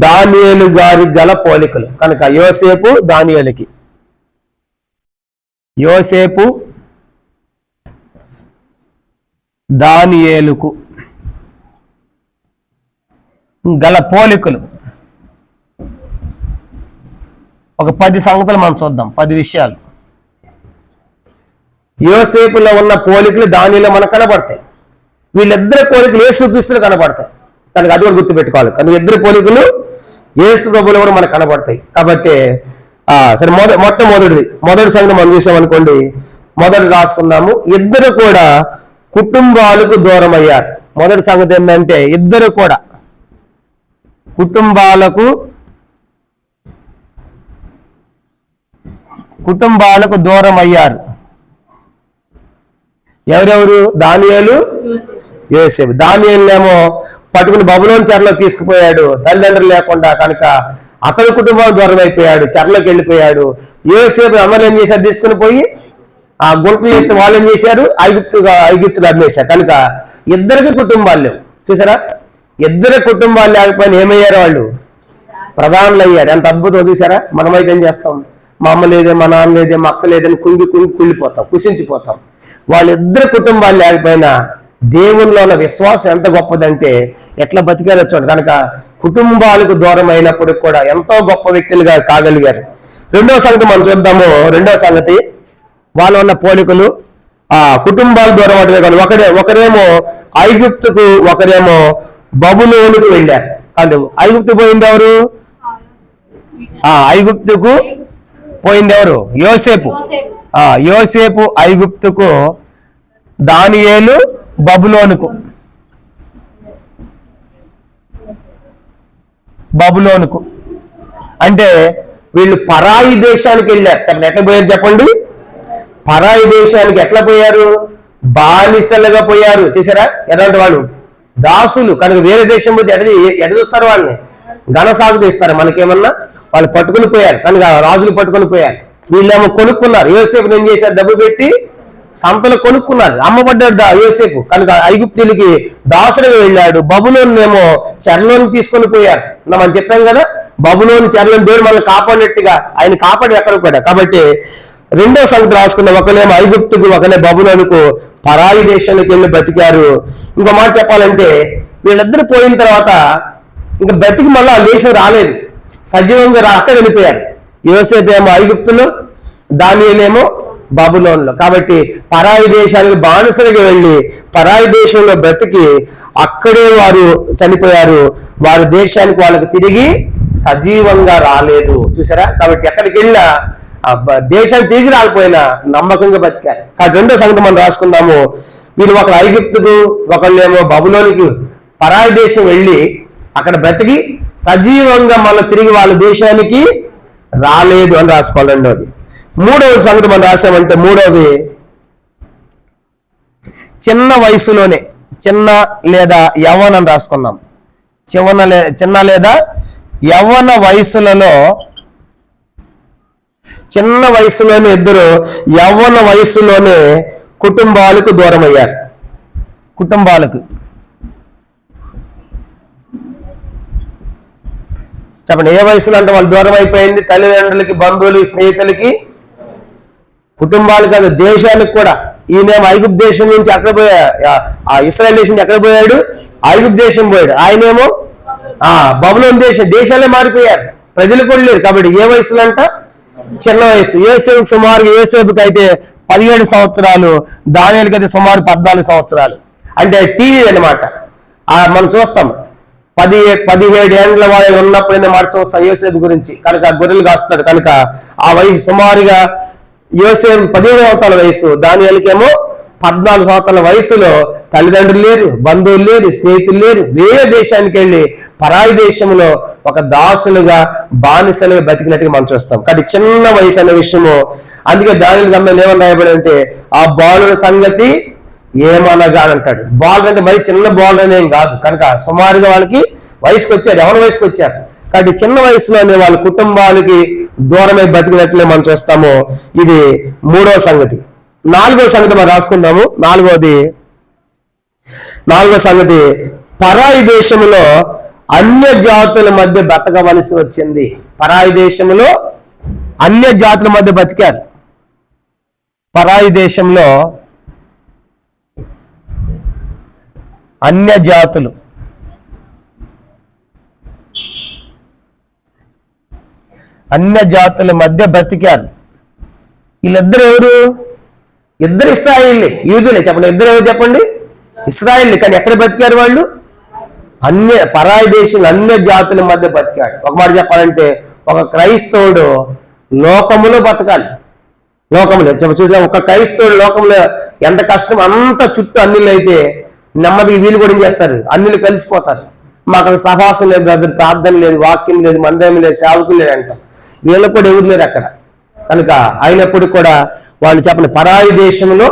దానియేలు గారి గల పోలికలు. కనుక యోసేపు దానియేలుకి యోసేపు దానియేలుకు గల పోలికలు ఒక 10 సంగతులు మనం చూద్దాం. 10 విషయాలు. యోసేపులో ఉన్న పోలికలు దానిలో మనకు కనబడతాయి. వీళ్ళిద్దరి పోలికలు యేసుక్రీస్తులు కనబడతాయి. దానికి అది కూడా గుర్తుపెట్టుకోవాలి. కానీ ఇద్దరు పోలికలు యేసు ప్రభువులో కూడా మనకు కనబడతాయి. కాబట్టి సరే, మొదటి సంగతి మనం చూసామనుకోండి. మొదటి రాసుకుందాము. ఇద్దరు కూడా కుటుంబాలకు దూరం అయ్యారు. మొదటి సంగతి ఏంటంటే ఇద్దరు కూడా కుటుంబాలకు దూరం అయ్యారు. ఎవరెవరు? దానియేలు, యోసేపు. దానియేలునేమో పట్టుకుని బబులోను చెరలో తీసుకుపోయాడు, తల్లిదండ్రులు లేకుండా. కనుక అతని కుటుంబం దూరం అయిపోయాడు, చెరలోకి వెళ్ళిపోయాడు. యోసేపు అమ్మలు ఏం చేశారు? తీసుకుని పోయి ఆ గుంటలు వేస్తే వాళ్ళు ఏం చేశారు? ఐగుప్తులు అమ్మేశారు. కనుక ఇద్దరికి కుటుంబాలు లేవు. చూసారా? ఇద్దరు కుటుంబాలు లేకపోయినా ఏమయ్యారు? వాళ్ళు ప్రధానులు అయ్యారు. ఎంత అద్భుతం చూసారా? మనమైతే ఏం చేస్తాం? మా అమ్మ లేదే, మా నాన్న లేదే, మా అక్క లేదని కుళ్ళిపోతాం, కుసించిపోతాం. వాళ్ళిద్దరు కుటుంబాలు లేకపోయినా దేవునిలో ఉన్న విశ్వాసం ఎంత గొప్పదంటే ఎట్లా బతికారో చూడండి. కనుక కుటుంబాలకు దూరం అయినప్పుడు కూడా ఎంతో గొప్ప వ్యక్తులుగా కాగలిగారు. రెండవ సంగతి మనం చూద్దాము. రెండవ సంగతి వాళ్ళు ఉన్న పోలికలు కుటుంబాల దూరం అవడమే కాదు. ఒకరేమో ఐగుప్తుకు, ఒకరేమో బబులోనుకు వెళ్ళారు. అంటే ఐగుప్తు పోయింది ఎవరు? ఐగుప్తుకు పోయింది ఎవరు? యోసేపు. యోసేపు ఐగుప్తుకు, దానియేలు బబులోనుకు. అంటే వీళ్ళు పరాయి దేశానికి వెళ్ళారు. చెప్పండి, ఎట్లా పోయారు? చెప్పండి. పరాయి దేశానికి ఎట్లా పోయారు? బానిసలుగా పోయారు. చూసారా? ఎలాంటి వాళ్ళు? దాసులు. కనుక వేరే దేశం పోతే ఎడ చూస్తారు? వాళ్ళని ఘనసాగు తీస్తారు. మనకేమన్నా వాళ్ళు పట్టుకుని పోయారు. కనుక రాజులు పట్టుకుని పోయారు. వీళ్ళేమో కొనుక్కున్నారు. యోసేపుని ఏం చేశారు? డబ్బు పెట్టి సంతలో కొనుక్కున్నారు. అమ్మబడ్డాడు యోసేపు. కనుక ఐగుప్తులకి దాసుడుగా వెళ్ళాడు. బబులోనేమో చెరలోని తీసుకొని పోయారు. మనం చెప్పాం కదా, బబులోని చెరలోని దేవుడు మనల్ని కాపాడినట్టుగా ఆయన కాపాడు ఎక్కడ కూడా. కాబట్టి రెండో సంగతి రాసుకున్న ఒకలేమో ఐగుప్తుకు, ఒకలే బబులోనుకు, పరాయి దేశానికి వెళ్ళి బతికారు. ఇంకో మాట చెప్పాలంటే వీళ్ళిద్దరు పోయిన తర్వాత ఇంకా బతికి మళ్ళీ ఆ దేశం రాలేదు, సజీవంగా అక్కడ వెళ్ళిపోయారు. యోసేపు ఏమో ఐగుప్తులో, దానియేలేమో బబులోనులో. కాబట్టి పరాయి దేశానికి బానిసలుగా వెళ్ళి పరాయి దేశంలో బ్రతికి అక్కడే వారు చనిపోయారు. వారి దేశానికి వాళ్ళకి తిరిగి సజీవంగా రాలేదు. చూసారా? కాబట్టి ఎక్కడికి వెళ్ళినా దేశానికి తిరిగి రాకపోయినా నమ్మకంగా బతికారు. కాబట్టి రెండో సంగతి మనం రాసుకుందాము. వీళ్ళు ఒకరు ఐగుప్తుకు, ఒకళ్ళేమో బబులోనికి, పరాయి దేశం వెళ్ళి అక్కడ బ్రతికి సజీవంగా మళ్ళీ తిరిగి వాళ్ళ దేశానికి రాలేదు అని రాసుకోవాలి. రెండోది. మూడవది సంగతి మనం రాసామంటే మూడవది చిన్న వయసులోనే, చిన్న లేదా యవ్వన అని రాసుకున్నాం. చిన్న లేదా యవ్వన వయసులలో, చిన్న వయసులోనే ఇద్దరు యవ్వన వయసులోనే కుటుంబాలకు దూరం అయ్యారు. కుటుంబాలకు చెప్పండి, ఏ వయసులో అంటే వాళ్ళు దూరం అయిపోయింది? తల్లిదండ్రులకి, బంధువులు, స్నేహితులకి, కుటుంబాలు కాదు, దేశానికి కూడా. ఈయనేమో ఐగుప్తు దేశం నుంచి అక్కడ ఇశ్రాయేల్ దేశం నుంచి ఎక్కడ పోయాడు? ఐగుప్తు దేశం పోయాడు. ఆయనేమో బబులోను దేశాలే మారిపోయారు, ప్రజలు కూడా లేరు. కాబట్టి ఏ వయసులో అంట? చిన్న వయసు. యోసేపుకి సుమారుగా, యోసేపుకి అయితే 17 సంవత్సరాలు, దానియేలుకి అయితే సుమారు 14 సంవత్సరాలు. అంటే టీవీ అనమాట. మనం చూస్తాం 17 ఏళ్ళ వాళ్ళు ఉన్నప్పుడైనా మాట చూస్తాం యోసేపు గురించి. కనుక గొర్రెలు కాస్తాడు. కనుక ఆ వయసు సుమారుగా యోసేపు 17 సంవత్సరాల వయసు, దానియేలుకేమో 14 సంవత్సరాల వయసులో తల్లిదండ్రులు లేరు, బంధువులు లేరు, స్నేహితులు లేరు. వేరే దేశానికి వెళ్ళి పరాయి దేశంలో ఒక దాసులుగా, బానిసలుగా బతికినట్టుగా మనం చూస్తాం. కాబట్టి చిన్న వయసు అనే విషయము. అందుకే దానియేలు గ్రంథంలో ఏమని రాయబడి అంటే ఆ బాలుల సంగతి ఏమనగా అని అంటాడు. బాలుడు అంటే మరి చిన్న బాలుడు అనేం కాదు. కనుక సుమారుగా వాళ్ళకి వయసుకు వచ్చారు, ఎవరి వయసుకు వచ్చారు. కాబట్టి చిన్న వయసులోనే వాళ్ళ కుటుంబాలకి దూరమై బతికినట్లే మనం చూస్తాము. ఇది మూడవ సంగతి. నాలుగో సంగతి మనం రాసుకుందాము. నాలుగో సంగతి పరాయి దేశంలో అన్య జాతుల మధ్య బతకవలసి వచ్చింది. పరాయి దేశంలో అన్య జాతుల మధ్య బతికారు. పరాయి దేశంలో అన్య జాతుల మధ్య బ్రతికారు. వీళ్ళిద్దరు ఎవరు? ఇద్దరు ఇశ్రాయేలే, యూదులే. చెప్పండి, ఇద్దరు ఎవరు చెప్పండి? ఇశ్రాయేలే. కానీ ఎక్కడ బ్రతికారు వాళ్ళు? పరాయి దేశంలో అన్య జాతుల మధ్య బ్రతికాడు. ఒక మాట చెప్పాలంటే ఒక క్రైస్తవుడు లోకములో బతకాలి. లోకములే చూసా, ఒక క్రైస్తవుడు లోకంలో ఎంత కష్టం, అంత చుట్టూ అన్నిళ్ళు అయితే నెమ్మదిగా వీళ్ళు కూడా ఏం చేస్తారు, అన్నిళ్ళు కలిసిపోతారు. మాకు అక్కడ సహవాసం లేదు, బ్రదర్, ప్రార్థన లేదు, వాక్యం లేదు, మందిరం లేదు, సేవకులు లేదు అంట. వీళ్ళకు కూడా ఎవరు లేరు అక్కడ. కనుక అయినప్పుడు కూడా వాళ్ళు చెప్పండి, పరాయి దేశంలో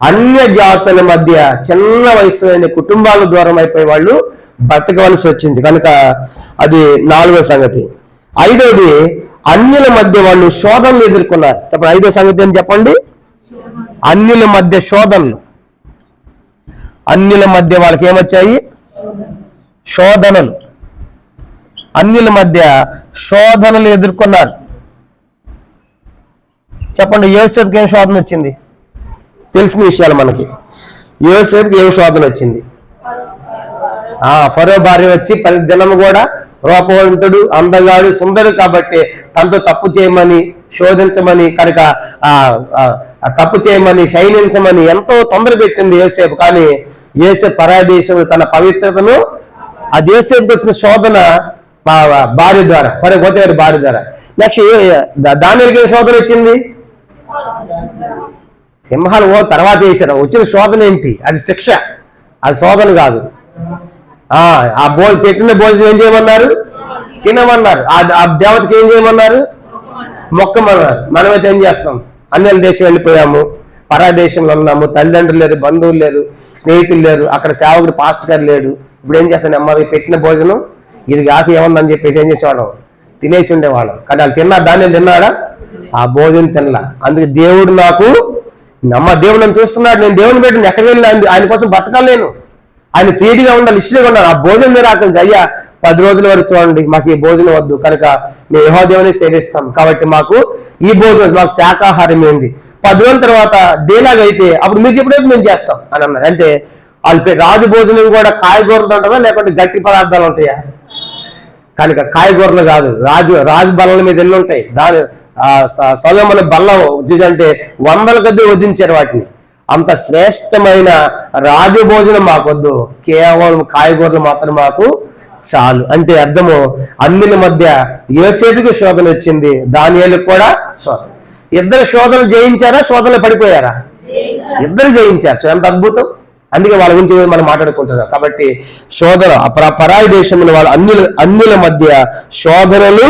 అన్య జాతుల మధ్య చిన్న వయసులోని కుటుంబాల దూరం అయిపోయి వాళ్ళు బ్రతకవలసి వచ్చింది. కనుక అది 4వ సంగతి. 5వది, అన్యుల మధ్య వాళ్ళు శోధనలు ఎదుర్కొన్నారు. చెప్పండి, 5వ సంగతి అని చెప్పండి. అన్యుల మధ్య శోధనలు. అన్యుల మధ్య వాళ్ళకి ఏమొచ్చాయి? శోధనలు. అన్యుల మధ్య శోధనలు ఎదుర్కొన్నారు. చెప్పండి, యోసేపుకి ఏం శోధన వచ్చింది? తెలిసిన విషయాలు మనకి. యోసేపుకి ఏం శోధన వచ్చింది? ఫరో భార్య వచ్చి 10 దినము కూడా రూపవంతుడు, అందగాడు, సుందరుడు కాబట్టి తనతో తప్పు చేయమని, శోధించమని, కనుక తప్పు చేయమని, శయనించమని ఎంతో తొందర పెట్టింది యోసేపు. కానీ యోసేపు పరాయి దేశంలో తన పవిత్రతను ఆ యోసేపుకి వచ్చిన శోధన భార్య ద్వారా, పోతేవారి భార్య ద్వారా. నెక్స్ట్ దానియేలుకి ఏం శోధన వచ్చింది? సింహాలు తర్వాత వేసారు. వచ్చిన శోధన ఏంటి? అది శిక్ష, అది శోధన కాదు. ఆ పెట్టిన భోజనం ఏం చేయమన్నారు? తినమన్నారు. ఆ దేవతకి ఏం చేయమన్నారు? మొక్కమన్నారు. మనమైతే ఏం చేస్తాం? అన్య దేశం వెళ్ళిపోయాము, పరాయి దేశంలో ఉన్నాము, తల్లిదండ్రులు లేరు, బంధువులు లేరు, స్నేహితులు లేరు, అక్కడ సేవకుడు పాస్టర్ గారు లేడు. ఇప్పుడు ఏం చేస్తాను? అమ్మాయి పెట్టిన భోజనం ఇది కాక ఏముందని చెప్పేసి ఏం చేసేవాళ్ళం? తినేసి ఉండేవాళ్ళం. కానీ వాళ్ళు తిన్నారు, దాన్ని తిన్నాడా? ఆ భోజనం తినలా. అందుకే దేవుడు నాకు దేవుడు నన్ను చూస్తున్నాడు, నేను దేవుని పెట్టిన ఎక్కడికి వెళ్ళినా ఆయన కోసం బతకాలేను, ఆయన ప్రీతిగా ఉండాలి, ఇష్టంగా ఉండాలి. ఆ భోజనం మీరు అక్కడ అయ్యా 10 రోజుల వరకు చూడండి, మాకు ఈ భోజనం వద్దు, కనుక మేము యెహోవా దేవుని సేవిస్తాం కాబట్టి మాకు ఈ భోజనం, మాకు శాకాహారం ఏంటి. 10 రోజుల తర్వాత డేలాగైతే అప్పుడు మీరు చెప్పినట్టు మేము చేస్తాం అని అన్నారు. అంటే వాళ్ళు రాజు భోజనం కూడా కాయగూరలు ఉంటుందా లేకపోతే గట్టి పదార్థాలు ఉంటాయా? కనుక కాయగూరలు కాదు, రాజు బల్లల మీద ఎన్ని ఉంటాయి. సొలొమోను బల్ల అంటే 100 కొద్దీ వధించారు వాటిని. అంత శ్రేష్టమైన రాజు భోజనం మాకొద్దు, కేవలం కాయగూరలు మాత్రం మాకు చాలు. అంటే అర్థము, అన్యుల మధ్య యోసేపుకి శోధన వచ్చింది, దానియేలుకి కూడా శోధన. ఇద్దరు శోధనలు జయించారా? శోధనలు పడిపోయారా? ఇద్దరు జయించారు. ఎంత అద్భుతం. అందుకే వాళ్ళ గురించి మనం మాట్లాడుకుంటున్నాం. కాబట్టి శోధన, పరాయి దేశంలో వాళ్ళు అన్యుల మధ్య శోధనలు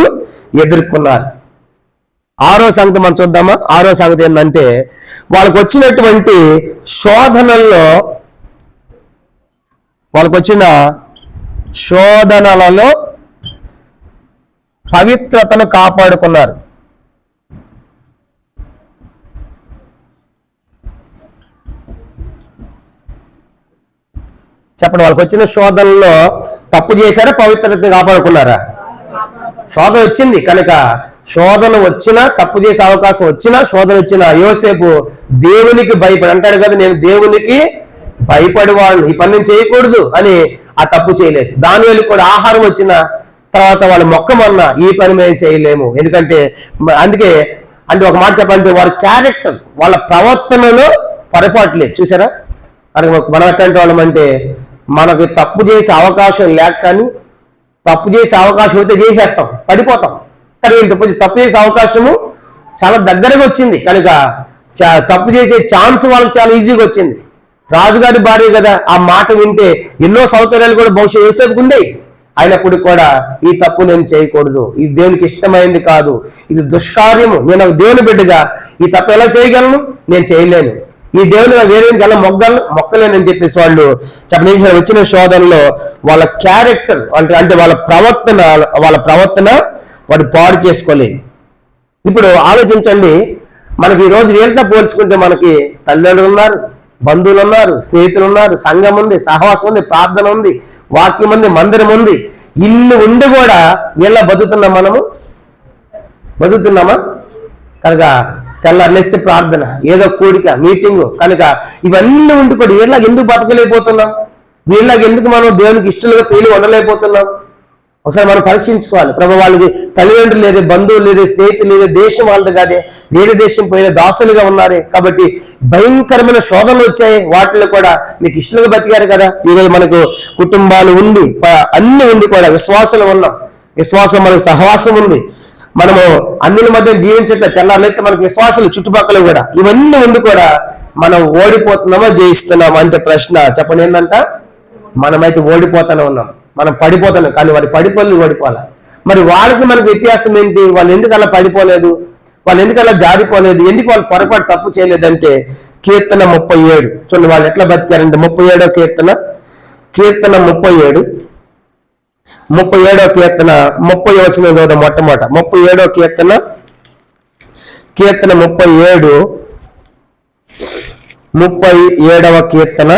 ఎదుర్కొన్నారు. 6వ సంగతి మనం చూద్దామా? 6వ సంగతి ఏంటంటే, వాళ్ళకు వచ్చినటువంటి శోధనల్లో, పవిత్రతను కాపాడుకున్నారు. చెప్పండి, వాళ్ళకి వచ్చిన శోధనలో తప్పు చేశారా? పవిత్రతను కాపాడుకున్నారా? శోధన వచ్చింది కనుక, శోధన వచ్చినా, తప్పు చేసే అవకాశం వచ్చినా, శోధన వచ్చినా యోసేపు దేవునికి భయపడి అంటాడు కదా, నేను దేవునికి భయపడేవాళ్ళు, ఈ పని చేయకూడదు అని ఆ తప్పు చేయలేదు. దానియేలు కూడా ఆహారం వచ్చిన తర్వాత వాళ్ళు మొక్కమన్నా ఈ పని మేము చేయలేము, ఎందుకంటే అందుకే అంటే ఒక మాట చెప్పాలంటే వారి క్యారెక్టర్, వాళ్ళ ప్రవర్తనలో పొరపాటు లేదు. చూసారా? మనం ఎట్లాంటి వాళ్ళం అంటే, మనకి తప్పు చేసే అవకాశం లేక, కానీ తప్పు చేసే అవకాశం అయితే చేసేస్తాం, పడిపోతాం. కానీ వీళ్ళు తప్పు చేసే అవకాశము చాలా దగ్గరగా వచ్చింది కనుక తప్పు చేసే ఛాన్స్ వాళ్ళకి చాలా ఈజీగా వచ్చింది. రాజుగారి భార్య కదా, ఆ మాట వింటే ఎన్నో సౌకర్యాలు కూడా బహుశా యోసేపుకు ఉండేవి. అయినప్పుడు కూడా ఈ తప్పు నేను చేయకూడదు, ఇది దేవునికి ఇష్టమైంది కాదు, ఇది దుష్కార్యము, నేను దేవుని బిడ్డగా ఈ తప్పు ఎలా చేయగలను? నేను చేయలేను, ఈ దేవుని వేరే ఎలా మొక్కలేనని చెప్పేసి వాళ్ళు చెప్పండి వచ్చిన శోధనలో వాళ్ళ క్యారెక్టర్ అంటే వాళ్ళ ప్రవర్తన వాడు పాడు చేసుకోలేదు. ఇప్పుడు ఆలోచించండి, మనకి ఈరోజు వీళ్ళతో పోల్చుకుంటే మనకి తల్లిదండ్రులు ఉన్నారు, బంధువులు ఉన్నారు, స్నేహితులు ఉన్నారు, సంఘం ఉంది, సహవాసం ఉంది, ప్రార్థన ఉంది, వాక్యం ఉంది, మందిరం ఉంది. ఇన్ని ఉండి కూడా వీళ్ళ బతుకుతున్నామా? కనుక తెల్లారులేస్తే ప్రార్థన, ఏదో కూడిక, మీటింగు. కనుక ఇవన్నీ ఉండి కూడా వీళ్ళకి ఎందుకు బతకలేకపోతున్నాం? వీళ్ళకి ఎందుకు మనం దేవునికి ఇష్టలుగా పేలి ఉండలేకపోతున్నాం? ఒకసారి మనం పరీక్షించుకోవాలి. ప్రభు, వాళ్ళకి తల్లిదండ్రులు లేదే, బంధువులు లేదే, స్నేహితులు లేదే, దేశం వాళ్ళది కాదే, వేరే దేశం పోయిన దాసులుగా ఉన్నారే, కాబట్టి భయంకరమైన శోధనలు వచ్చాయి. వాటిలో కూడా మీకు ఇష్టలుగా బతికారు కదా. ఈరోజు మనకు కుటుంబాలు ఉండి అన్ని ఉండి కూడా విశ్వాసాలు ఉన్నాం, విశ్వాసం మనకు సహవాసం ఉంది, మనము అన్నిల మధ్య జీవించట్లే, తెల్లారైతే మనకు విశ్వాసాలు చుట్టుపక్కల కూడా, ఇవన్నీ ఉండి కూడా మనం ఓడిపోతున్నామా జయిస్తున్నామా అంటే ప్రశ్న చెప్పండి ఏంటంట? మనమైతే ఓడిపోతానే ఉన్నాం, మనం పడిపోతున్నాం. కానీ వారి పడిపోలేదు, ఓడిపోలే. మరి వాళ్ళకి మనకు వ్యత్యాసం ఏంటి? వాళ్ళు ఎందుకు అలా పడిపోలేదు, వాళ్ళు ఎందుకు అలా జారిపోలేదు, ఎందుకు వాళ్ళు పొరపాటు తప్పు చేయలేదంటే కీర్తన 37 చూడండి వాళ్ళు ఎట్లా బతికారంటే 37వ కీర్తన 37వ కీర్తన 30వ వచనం చదువుదాం. మొట్టమొదట 37వ కీర్తన 37వ కీర్తన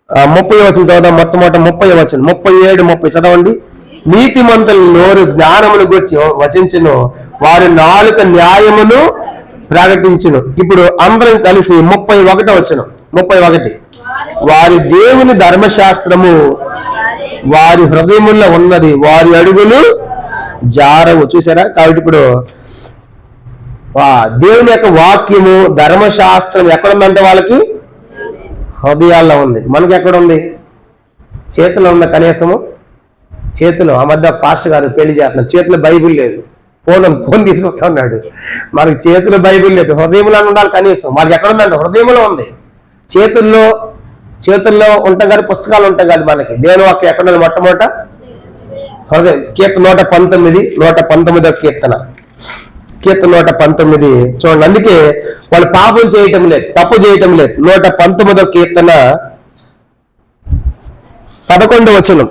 30వ వచనం చదువుదాం. మొట్టమొదట 30వ వచనం 37, 30 చదవండి. నీతిమంతుల నోరు జ్ఞానమును గురించి వచించును, వారి నాలుక న్యాయమును ప్రకటించును. ఇప్పుడు అందరం కలిసి 31వ వచనం 31, వారి దేవుని ధర్మశాస్త్రము వారి హృదయముల్లో ఉన్నది, వారి అడుగులు జారవు. చూసారా? కాబట్టి ఇప్పుడు దేవుని యొక్క వాక్యము ధర్మశాస్త్రం ఎక్కడుందంటే వాళ్ళకి హృదయాల్లో ఉంది. మనకి ఎక్కడుంది? చేతిలో ఉన్న. కనీసము చేతిలో ఆ మధ్య పాస్టర్ గారు పెళ్లి చేస్తున్నారు, చేతిలో బైబిల్ లేదు, ఫోన్ తీసుకొస్తా ఉన్నాడు. మనకి చేతిలో బైబిల్ లేదు, హృదయంలో ఉండాలి కనీసం. వాళ్ళకి ఎక్కడుందంటే హృదయంలో ఉంది. చేతుల్లో ఉంటాయి కానీ పుస్తకాలు ఉంటాయి కాదు. మనకి దేవుని వాక్యం ఎక్కడ మొట్టమొదట హృదయం. కీర్తన 119వ కీర్తన 119 చూడండి. అందుకే వాళ్ళు పాపం చేయటం లేదు, తప్పు చేయటం లేదు. 119వ కీర్తన 11వ వచనం.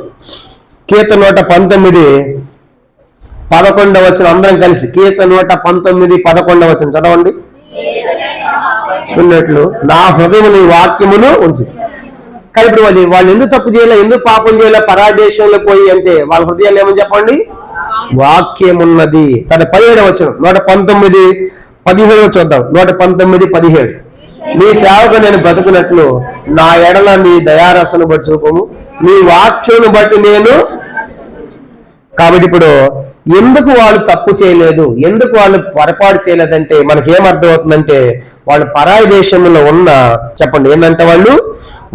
కీర్తన 119:11 వచనం అందరం కలిసి. కీర్తన 119:11 వచనం చదవండి. ఉన్నట్లు నా హృదయం నీ వాక్యమును ఉంచు. కానీ ఇప్పుడు వాళ్ళు ఎందుకు తప్పు చేయలే, ఎందుకు పాపం చేయలే, పరాదేశంలో పోయి అంటే వాళ్ళ హృదయాలు ఏమని చెప్పండి? వాక్యం ఉన్నది. తన 17వ వచనం 119:17 చూద్దాం. 119:17 నీ సేవకు నేను బ్రతుకున్నట్లు నా ఎడల నీ దయారసను బట్టి చూపము, నీ వాక్యమును బట్టి నేను. కాబట్టి ఇప్పుడు ఎందుకు వాళ్ళు తప్పు చేయలేదు, ఎందుకు వాళ్ళు పొరపాటు చేయలేదంటే మనకేమర్థం అవుతుందంటే వాళ్ళు పరాయి దేశంలో ఉన్న చెప్పండి ఏంటంటే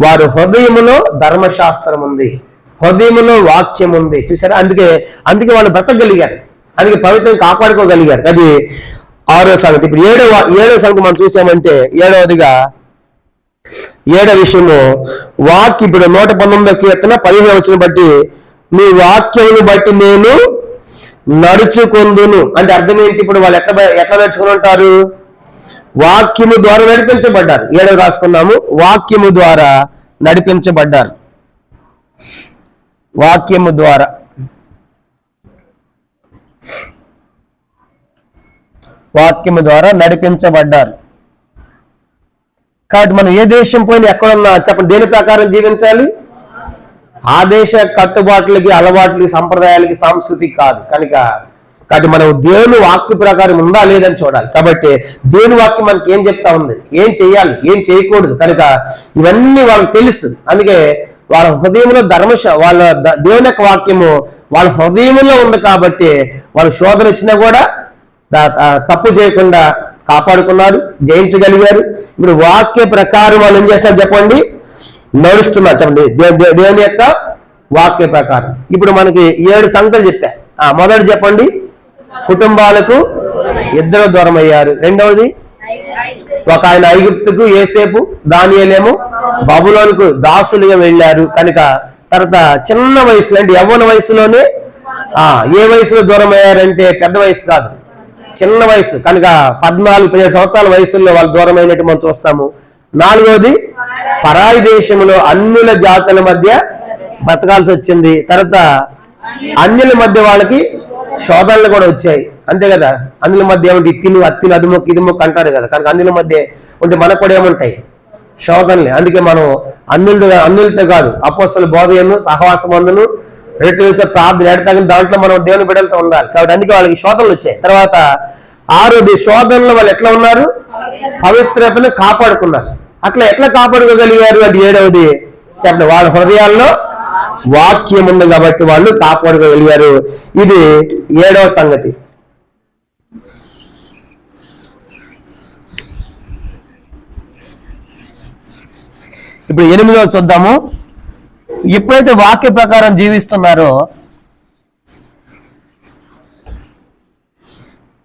వారి హృదయములో ధర్మశాస్త్రం ఉంది, హృదయములో వాక్యం ఉంది. చూసారా? అందుకే వాళ్ళు బ్రతకగలిగారు, అందుకే పవిత్రం కాపాడుకోగలిగారు. అది 6వ సంగతి. ఇప్పుడు 7వ సంగతి మనం చూసామంటే 7వ విషయము వాక్యం. ఇప్పుడు 119వ కీర్తన 15వ వచనం బట్టి నీ వాక్యమును బట్టి నేను నడుచుకొందును అంటే అర్థం ఏంటి? ఇప్పుడు వాళ్ళు ఎట్లా నడుచుకుని ఉంటారు? వాక్యము ద్వారా నడిపించబడ్డారు. 7వ రాసుకున్నాము, వాక్యము ద్వారా నడిపించబడ్డారు. వాక్యము ద్వారా నడిపించబడ్డారు. కాబట్టి మనం ఏ దేశం పోయినా ఎక్కడున్నా చెప్పండి దేని ప్రకారం జీవించాలి? ఆ దేశ కట్టుబాట్లకి, అలవాట్లకి, సంప్రదాయాలకి, సంస్కృతికి కాదు. కాబట్టి మనం దేవుని వాక్య ప్రకారం ఉందా లేదని చూడాలి. కాబట్టి దేవుని వాక్యం మనకి ఏం చెప్తా ఉంది, ఏం చేయాలి, ఏం చేయకూడదు. కనుక ఇవన్నీ వాళ్ళకి తెలుసు. అందుకే వాళ్ళ హృదయంలో వాళ్ళ దేవుని యొక్క వాక్యము వాళ్ళ హృదయంలో ఉంది. కాబట్టి వాళ్ళ శోధన వచ్చినా కూడా తప్పు చేయకుండా కాపాడుకున్నారు, జయించగలిగారు. ఇప్పుడు వాక్య ప్రకారం వాళ్ళు ఏం చేస్తారు చెప్పండి? నడుస్తున్నారు. చెప్పండి దేవుని యొక్క వాక్య ప్రకారం. ఇప్పుడు మనకి 7 సంగతులు చెప్పా. మొదటి చెప్పండి, కుటుంబాలకు 2 దూరం అయ్యారు. రెండవది ఒక ఆయన ఐగుప్తుకు, యేసేపు దానియేలేమో బబులోనుకు దాసులుగా వెళ్ళారు. కనుక తర్వాత చిన్న వయసులో అంటే యవ్వన వయసులోనే ఏ వయసులో దూరం అయ్యారంటే పెద్ద వయసు కాదు, చిన్న వయసు. కనుక 14-15 సంవత్సరాల వయసులో వాళ్ళు దూరం అయినట్టు మనం చూస్తాము. 4వది పరాయి దేశంలో అన్యుల జాతుల మధ్య బతకాల్సి వచ్చింది. తర్వాత అన్యుల మధ్య వాళ్ళకి శోధనలు కూడా వచ్చాయి. అంతే కదా? అన్యుల మధ్య ఏమంటే అత్తిలు అది మొక్కు ఇది మొక్కు అంటారు కదా. కనుక అన్యుల మధ్య ఉంటే మనకు కూడా ఏముంటాయి? శోధనలే. అందుకే మనం అన్యులతో కాదు, అపోస్తల బోధయను సహవాసమందును రెట్టు ప్రార్థన ఎడతాగని దాంట్లో మనం దేవుని బిడ్డలతో ఉండాలి. కాబట్టి అందుకే వాళ్ళకి శోధనలు వచ్చాయి. తర్వాత ఆరోది శోధనలో వాళ్ళు ఎట్లా ఉన్నారు? పవిత్రతను కాపాడుకున్నారు. అట్లా ఎట్లా కాపాడుకోగలిగారు అంటే ఏడవది చెప్పండి, వాళ్ళ హృదయాల్లో వాక్యం ఉంది కాబట్టి వాళ్ళు కాపాడుకోగలిగారు. ఇది ఏడవ సంగతి. ఇప్పుడు ఎనిమిదవ చూద్దాము. ఎప్పుడైతే వాక్య ప్రకారం జీవిస్తున్నారో,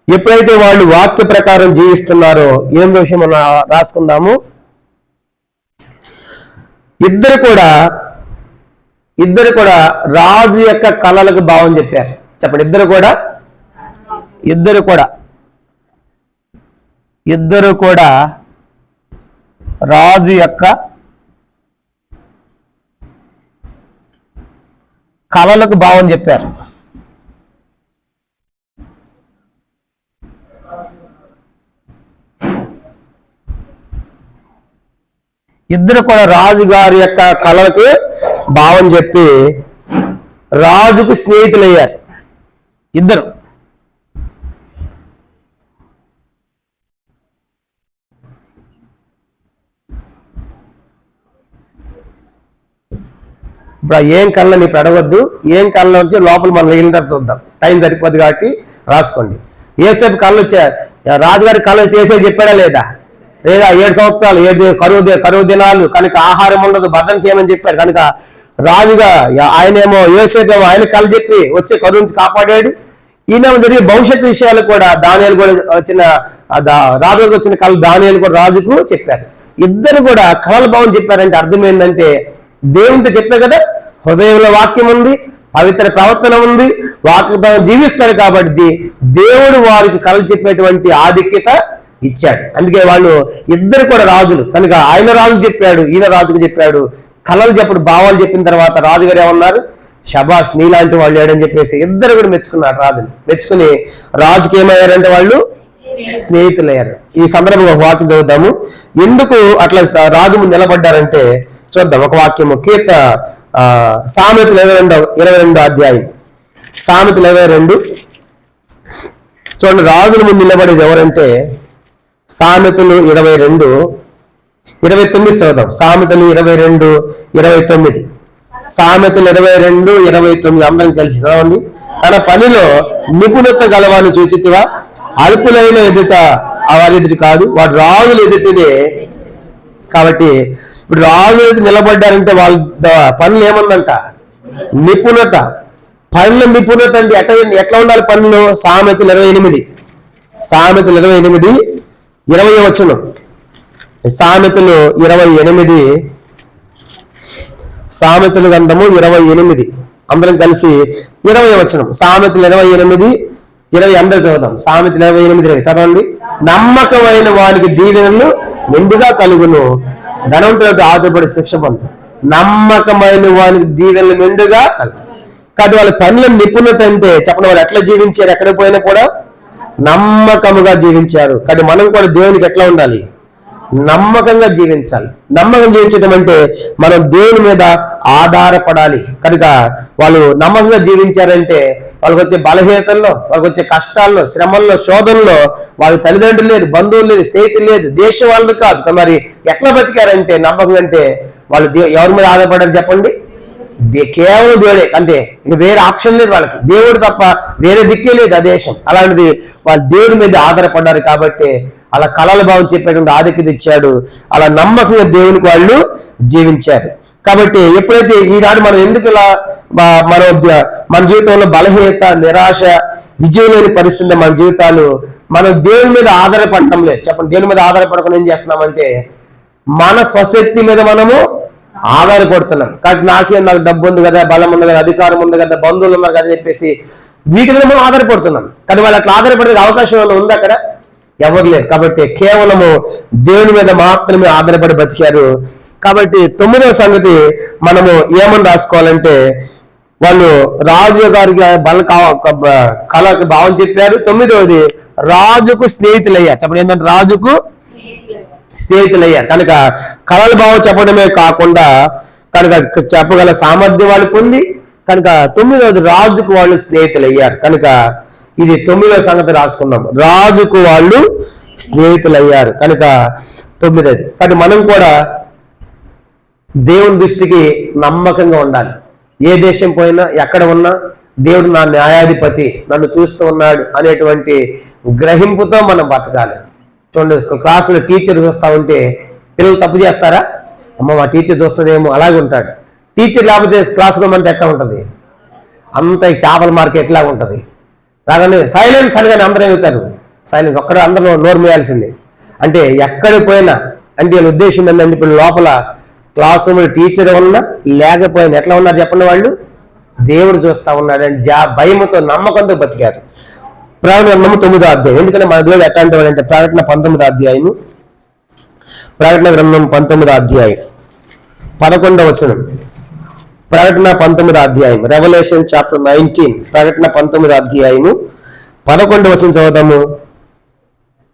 ఎప్పుడైతే వాళ్ళు వాక్య ప్రకారం జీవిస్తున్నారో, ఏం విషయం మనం రాసుకుందాము. ఇద్దరు కూడా రాజు యొక్క కళలకు భావం చెప్పారు. చెప్పండి, ఇద్దరు కూడా రాజు యొక్క కళలకు భావం చెప్పారు. ఇద్దరు కూడా రాజు గారి యొక్క కళలకు భావం చెప్పి రాజుకు స్నేహితులయ్యారు. ఇద్దరు ఇప్పుడు ఏం కళ్ళ నీకు అడగొద్దు, ఏం కళ్ళ వచ్చి లోపల మనం వెళ్ళిన తర్వాత చూద్దాం, టైం సరిపోద్ది కాబట్టి రాసుకోండి. ఏసేపు కళ్ళు వచ్చా, రాజుగారి కళ్ళు వచ్చి ఏసేపు చెప్పాడా లేదా? 7 సంవత్సరాలు 7 కరువు దినాలు కనుక ఆహారం ఉండదు, భద్రం చేయమని చెప్పాడు. కనుక రాజుగా ఆయనేమో యోసేపేమో ఆయన కళ చెప్పి వచ్చే కరువు నుంచి కాపాడాడు. ఈయనేమో జరిగే భవిష్యత్తు విషయాలు కూడా దానియేలు కూడా రాజుకు వచ్చిన కళ దానియేలు కూడా రాజుకు చెప్పారు. ఇద్దరు కూడా కళల భావం చెప్పారంటే అర్థం ఏంటంటే, దేవునితో చెప్పే కదా, హృదయంలో వాక్యం ఉంది, పవిత్ర ప్రవర్తన ఉంది, వాక్య జీవిస్తారు కాబట్టి దేవుడు వారికి కళలు చెప్పేటువంటి ఆధిక్యత ఇచ్చాడు. అందుకే వాళ్ళు ఇద్దరు కూడా రాజులు కనుక ఆయన రాజు చెప్పాడు, ఈయన రాజుకు చెప్పాడు. కళలు చెప్పడు భావాలు చెప్పిన తర్వాత రాజుగారు ఏమన్నారు? శబాష్, నీలాంటి వాళ్ళు లేడని చెప్పేసి ఇద్దరు కూడా మెచ్చుకున్నారు. రాజుని మెచ్చుకుని రాజుకి ఏమయ్యారంటే వాళ్ళు స్నేహితులయ్యారు. ఈ సందర్భంగా ఒక వాక్యం చదువుతాము. ఎందుకు అట్లా రాజు ముందు నిలబడ్డారంటే చూద్దాం. ఒక వాక్యము సామెతలు 22 అధ్యాయం, సామెతలు 22 చూడండి. రాజుల ముందు నిలబడేది ఎవరంటే సామెతలు 22:29 చదువుదాం. సామెతలు 22:29, సామెతలు 22:29 అందరం కలిసి చదవండి. తన పనిలో నిపుణత గలవాన్ని చూచితివా? అల్పులైన ఎదుట వారి ఎదుటి కాదు, వాడు రాజుల ఎదుటినే. కాబట్టి ఇప్పుడు రాజు ఎదుటి నిలబడ్డారంటే వాళ్ళ పనులు ఏముందంట? నిపుణత. పనుల నిపుణత అంటే ఎట్లా ఉండాలి పనులు? సామెతలు 28, సామెతలు 28 20వ వచనం. సామెతలు 28, సామెతలు గ్రంథము 28 అందరం కలిసి 20వ వచనం. సామెతలు 28:20 అందరూ చదువుదాం. సామెతలు 28 చదవండి. నమ్మకమైన వానికి దీవెనలు మెండుగా కలుగును, ధనవంతులకు ఆధారపడి శిక్ష పొందు. నమ్మకమైన వానికి దీవెనలు మెండుగా కలుగు. కాబట్టి వాళ్ళ పనుల నిపుణత అంటే చెప్పండి, వాళ్ళు ఎట్లా జీవించారు? ఎక్కడ పోయినా కూడా నమ్మకముగా జీవించారు. కానీ మనం కూడా దేవునికి ఎట్లా ఉండాలి? నమ్మకంగా జీవించాలి. నమ్మకం జీవించడం అంటే మనం దేవుని మీద ఆధారపడాలి. కనుక వాళ్ళు నమ్మకంగా జీవించారంటే వాళ్ళకి వచ్చే బలహీనతల్లో, వాళ్ళకి వచ్చే కష్టాల్లో, శ్రమల్లో, శోధనలో వాళ్ళ తల్లిదండ్రులు లేదు, బంధువులు లేదు, స్నేహితులు లేదు, దేశం వాళ్ళు కాదు. మరి ఎట్లా బతికారంటే నమ్మకం అంటే వాళ్ళు ఎవరి మీద ఆధారపడారు చెప్పండి? కేవలం దేవుడే, అంతే. ఇంక వేరే ఆప్షన్ లేదు వాళ్ళకి. దేవుడు తప్ప వేరే దిక్కే లేదు ఆ దేశం. అలాంటిది వాళ్ళు దేవుడి మీద ఆధారపడ్డారు కాబట్టి అలా కళల భావం చెప్పేటువంటి ఆధిక్యత ఇచ్చాడు. అలా నమ్మకంగా దేవునికి వాళ్ళు జీవించారు. కాబట్టి ఎప్పుడైతే ఈనాడు మనం ఎందుకు ఇలా మన జీవితంలో బలహీనత, నిరాశ, విజయం లేని పరిస్థితి మన జీవితాలు, మనం దేవుని మీద ఆధారపడటం లేదు. చెప్పండి, దేవుని మీద ఆధారపడకుండా ఏం చేస్తున్నామంటే మన స్వశక్తి మీద మనము ఆధారపడుతున్నాం. కాబట్టి నాకు డబ్బు ఉంది కదా, బలం ఉంది కదా, అధికారం ఉంది కదా, బంధువులు ఉన్నారు కదా చెప్పేసి వీటి మీద మనం ఆధారపడుతున్నాం. కానీ వాళ్ళు అట్లా ఆధారపడే అవకాశం ఏమైనా ఉంది అక్కడ? ఎవరు లేరు. కాబట్టి కేవలము దేవుని మీద మాత్రమే ఆధారపడి బతికారు. కాబట్టి 9వ సంగతి మనము ఏమని రాసుకోవాలంటే వాళ్ళు రాజు గారికి కళకి భావం చెప్పారు. 9వది రాజుకు స్నేహితులయ్యారు. చెప్పండి, ఏంటంటే రాజుకు స్నేహితులయ్యారు. కనుక కళల భావం చెప్పడమే కాకుండా కనుక చెప్పగల సామర్థ్యం వాళ్ళు పొంది కనుక 9వది రాజుకు వాళ్ళు స్నేహితులయ్యారు. కనుక ఇది 9వ సంగతి రాసుకుందాం. రాజుకు వాళ్ళు స్నేహితులయ్యారు కనుక 9ది. కాబట్టి మనం కూడా దేవుని దృష్టికి నమ్మకంగా ఉండాలి. ఏ దేశం పోయినా ఎక్కడ ఉన్నా దేవుడు నా న్యాయాధిపతి, నన్ను చూస్తూ ఉన్నాడు అనేటువంటి గ్రహింపుతో మనం బతకాలి. చూడండి, క్లాసులో టీచర్ చూస్తూ ఉంటే పిల్లలు తప్పు చేస్తారా? అమ్మ మా టీచర్ చూస్తుందేమో, అలాగే ఉంటాడు. టీచర్ లేకపోతే క్లాస్ రూమ్ అంటే ఎట్లా ఉంటుంది? అంత చేపల మార్కెట్ లాగా ఉంటుంది. రాగానే సైలెన్స్ అనగానే అందరూ ఏమవుతారు? సైలెన్స్. ఒక్కడ అందరూ నోరు మూయాల్సిందే. అంటే ఎక్కడికి పోయినా అంటే వీళ్ళ ఉద్దేశం ఏంటంటే ఇప్పుడు లోపల క్లాస్ రూమ్లో టీచర్ ఉన్నా లేకపోయినా ఎట్లా ఉన్నారు చెప్పండి? వాళ్ళు దేవుడు చూస్తూ ఉన్నాడని భయంతో నమ్మకంతో బతికారు. ప్రకటన గ్రంథము 9వ అధ్యాయం. ఎందుకంటే మన దేవుడు ఎట్లాంటి వాడు అంటే ప్రకటన 19వ అధ్యాయము, ప్రకటన గ్రంథం 19వ అధ్యాయం 11వ వచనం. ప్రకటన 19వ అధ్యాయం, రెవల్యూషన్ చాప్టర్ 19, ప్రకటన 19వ అధ్యాయము 11వ వచనం చదువుతాము.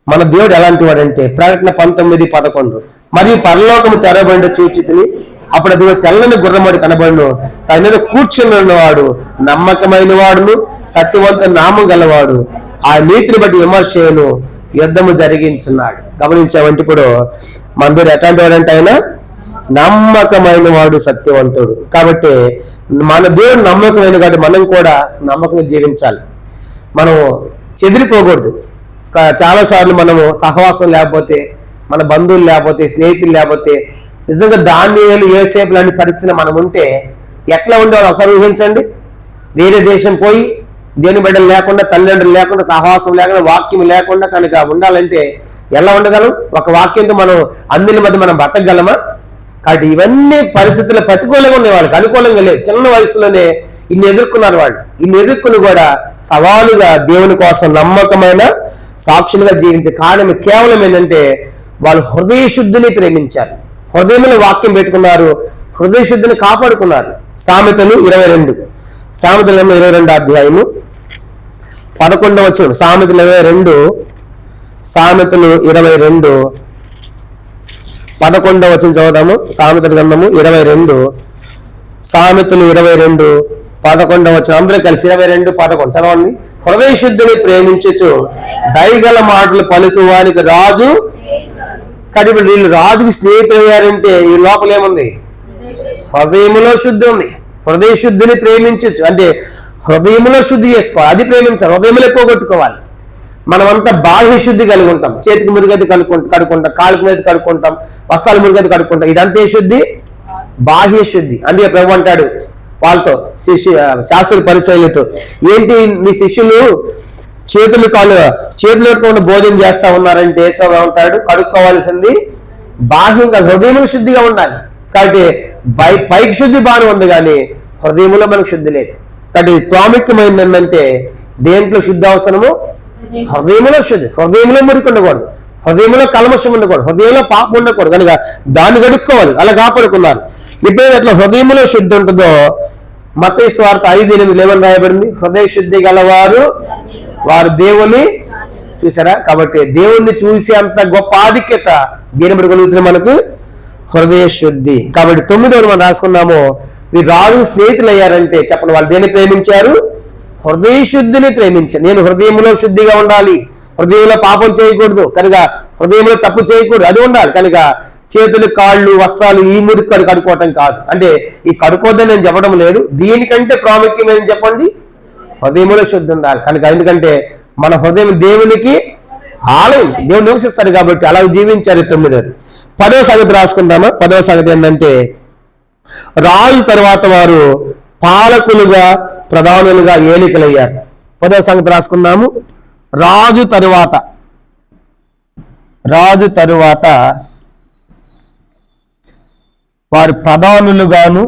మన దేవుడు ఎలాంటి వాడంటే ప్రకటన 19:11, మరియు పరలోకము తెరబడి చూచితిని, అప్పుడు అది తెల్లని గుర్రమడి కనబడును, తన మీద కూర్చుని ఉన్నవాడు నమ్మకమైన వాడును సత్యవంత నామం గలవాడు, ఆ నీతిని బట్టి విమర్శను యుద్ధము జరిగించున్నాడు. గమనించామంటే ఇప్పుడు మన దేవుడు ఎట్లాంటి వాడంటే ఆయన నమ్మకమైన వాడు, సత్యవంతుడు. కాబట్టి మన దేవుడు నమ్మకమైన కాబట్టి మనం కూడా నమ్మకంగా జీవించాలి. మనం చెదిరిపోకూడదు. చాలాసార్లు మనము సహవాసం లేకపోతే, మన బంధువులు లేకపోతే, స్నేహితులు లేకపోతే, నిజంగా దానియేలు యోసేపు లాంటి పరిస్థితులు మనం ఉంటే ఎట్లా ఉండేవాళ్ళు ఒకసారి ఊహించండి. వేరే దేశం పోయి దేని బిడ్డలు లేకుండా, తల్లిదండ్రులు లేకుండా, సహవాసం లేకుండా, వాక్యం లేకుండా కనుక ఉండాలంటే ఎలా ఉండగలం? ఒక వాక్యంతో మనం అందరి మధ్య మనం బతకగలమా? కాబట్టి ఇవన్నీ పరిస్థితులు ప్రతికూలంగా ఉన్నాయి, వాళ్ళకి అనుకూలంగా లేవు. చిన్న వయసులోనే ఇన్ని ఎదుర్కొన్నారు వాళ్ళు. ఇన్ని ఎదుర్కొని కూడా సవాలుగా దేవుని కోసం నమ్మకమైన సాక్షులుగా జీవించే కారణం కేవలం ఏంటంటే వాళ్ళు హృదయ శుద్ధిని ప్రేమించారు, హృదయంలో వాక్యం పెట్టుకున్నారు, హృదయ శుద్ధిని కాపాడుకున్నారు. సామెతలు 22, సామెతలు 22 అధ్యాయము 11వ వచనం. సామెతలు 22, సామెతలు 22 11వ వచనం చదువుదాము. సామెతల గ్రంథము 22, సామెతలు 22 11వ వచనం. అందరూ కలిసి 22:11 చదవండి. హృదయ శుద్ధిని ప్రేమించుచు దయగల మాటలు పలుకు వారికి రాజు. కాబట్టి వీళ్ళు రాజుకి స్నేహితులు అయ్యారంటే ఈ లోపల ఏముంది? హృదయములో శుద్ధి ఉంది. హృదయ శుద్ధిని ప్రేమించచ్చు అంటే హృదయములో శుద్ధి చేసుకోవాలి, అది ప్రేమించాలి. హృదయంలో పోగొట్టుకోవాలి. మనమంతా బాహ్య శుద్ధి కలిగి ఉంటాం. చేతికి మురిగది కడుక్కుంటాం, కాళ్ళకి మీద కడుక్కుంటాం, వస్త్రాలు మురిగది కడుక్కుంటాం. ఇదంతే శుద్ధి, బాహ్య శుద్ధి. అందుకే ప్రభు అంటాడు వాళ్ళతో, శాస్త్రుల పరిచయులతో, ఏంటి మీ శిష్యులు చేతులు కట్టుకొని భోజనం చేస్తా ఉన్నారంటే యేసయ్య ఉంటాడు, కడుక్కోవాల్సింది బాహ్యంగా హృదయంలో శుద్ధిగా ఉండాలి. కాబట్టి పైకి శుద్ధి బాగానే ఉంది కానీ హృదయంలో మనకు శుద్ధి లేదు. కాబట్టి ప్రాముఖ్యమైనది ఏంటంటే దేంట్లో శుద్ధి అవసరము? హృదయంలో శుద్ధి. హృదయంలో మురికి ఉండకూడదు, హృదయంలో కల్మషం ఉండకూడదు, హృదయంలో పాపం ఉండకూడదు. కనుక దాన్ని గడుక్కోవాలి, అలా కాపాడుకున్నారు. ఎప్పుడైతే అట్లా హృదయంలో శుద్ధి ఉంటుందో మత్తయి సువార్త 5:8 ఏమని రాయబడింది? హృదయ శుద్ధి గలవారు వారు దేవుని చూసారా. కాబట్టి దేవుణ్ణి చూసే అంత గొప్ప ఆధిక్యత దేని బట్టి కలుగుతుంది మనకు? హృదయ శుద్ధి. కాబట్టి 9వ మనం రాసుకున్నాము. వీరు రాజు స్నేహితులు అయ్యారంటే చెప్పండి, వాళ్ళు దేన్ని ప్రేమించారు? హృదయ శుద్ధిని ప్రేమించారు. నేను హృదయంలో శుద్ధిగా ఉండాలి, హృదయంలో పాపం చేయకూడదు, కనుక హృదయంలో తప్పు చేయకూడదు, అది ఉండాలి. కనుక చేతులు, కాళ్ళు, వస్త్రాలు ఈ మురికి కడుక్కోవటం కాదు. అంటే ఈ కడుక్కోద్దని నేను చెప్పడం లేదు, దీనికంటే ప్రాముఖ్యమేదని చెప్పండి, హృదయంలో శుద్ధి ఉండాలి. కనుక ఎందుకంటే మన హృదయం దేవునికి ఆలయం, దేవుడు నివసిస్తాడు కాబట్టి అలా జీవించారు. 9వది. 10వ సంగతి రాసుకుందామా? 10వ సంగతి ఏంటంటే రాజు తర్వాత వారు పాలకులుగా, ప్రధానులుగా ఏలికలయ్యారు. 10వ సంగతి రాసుకుందాము. రాజు తరువాత వారు ప్రధానులుగాను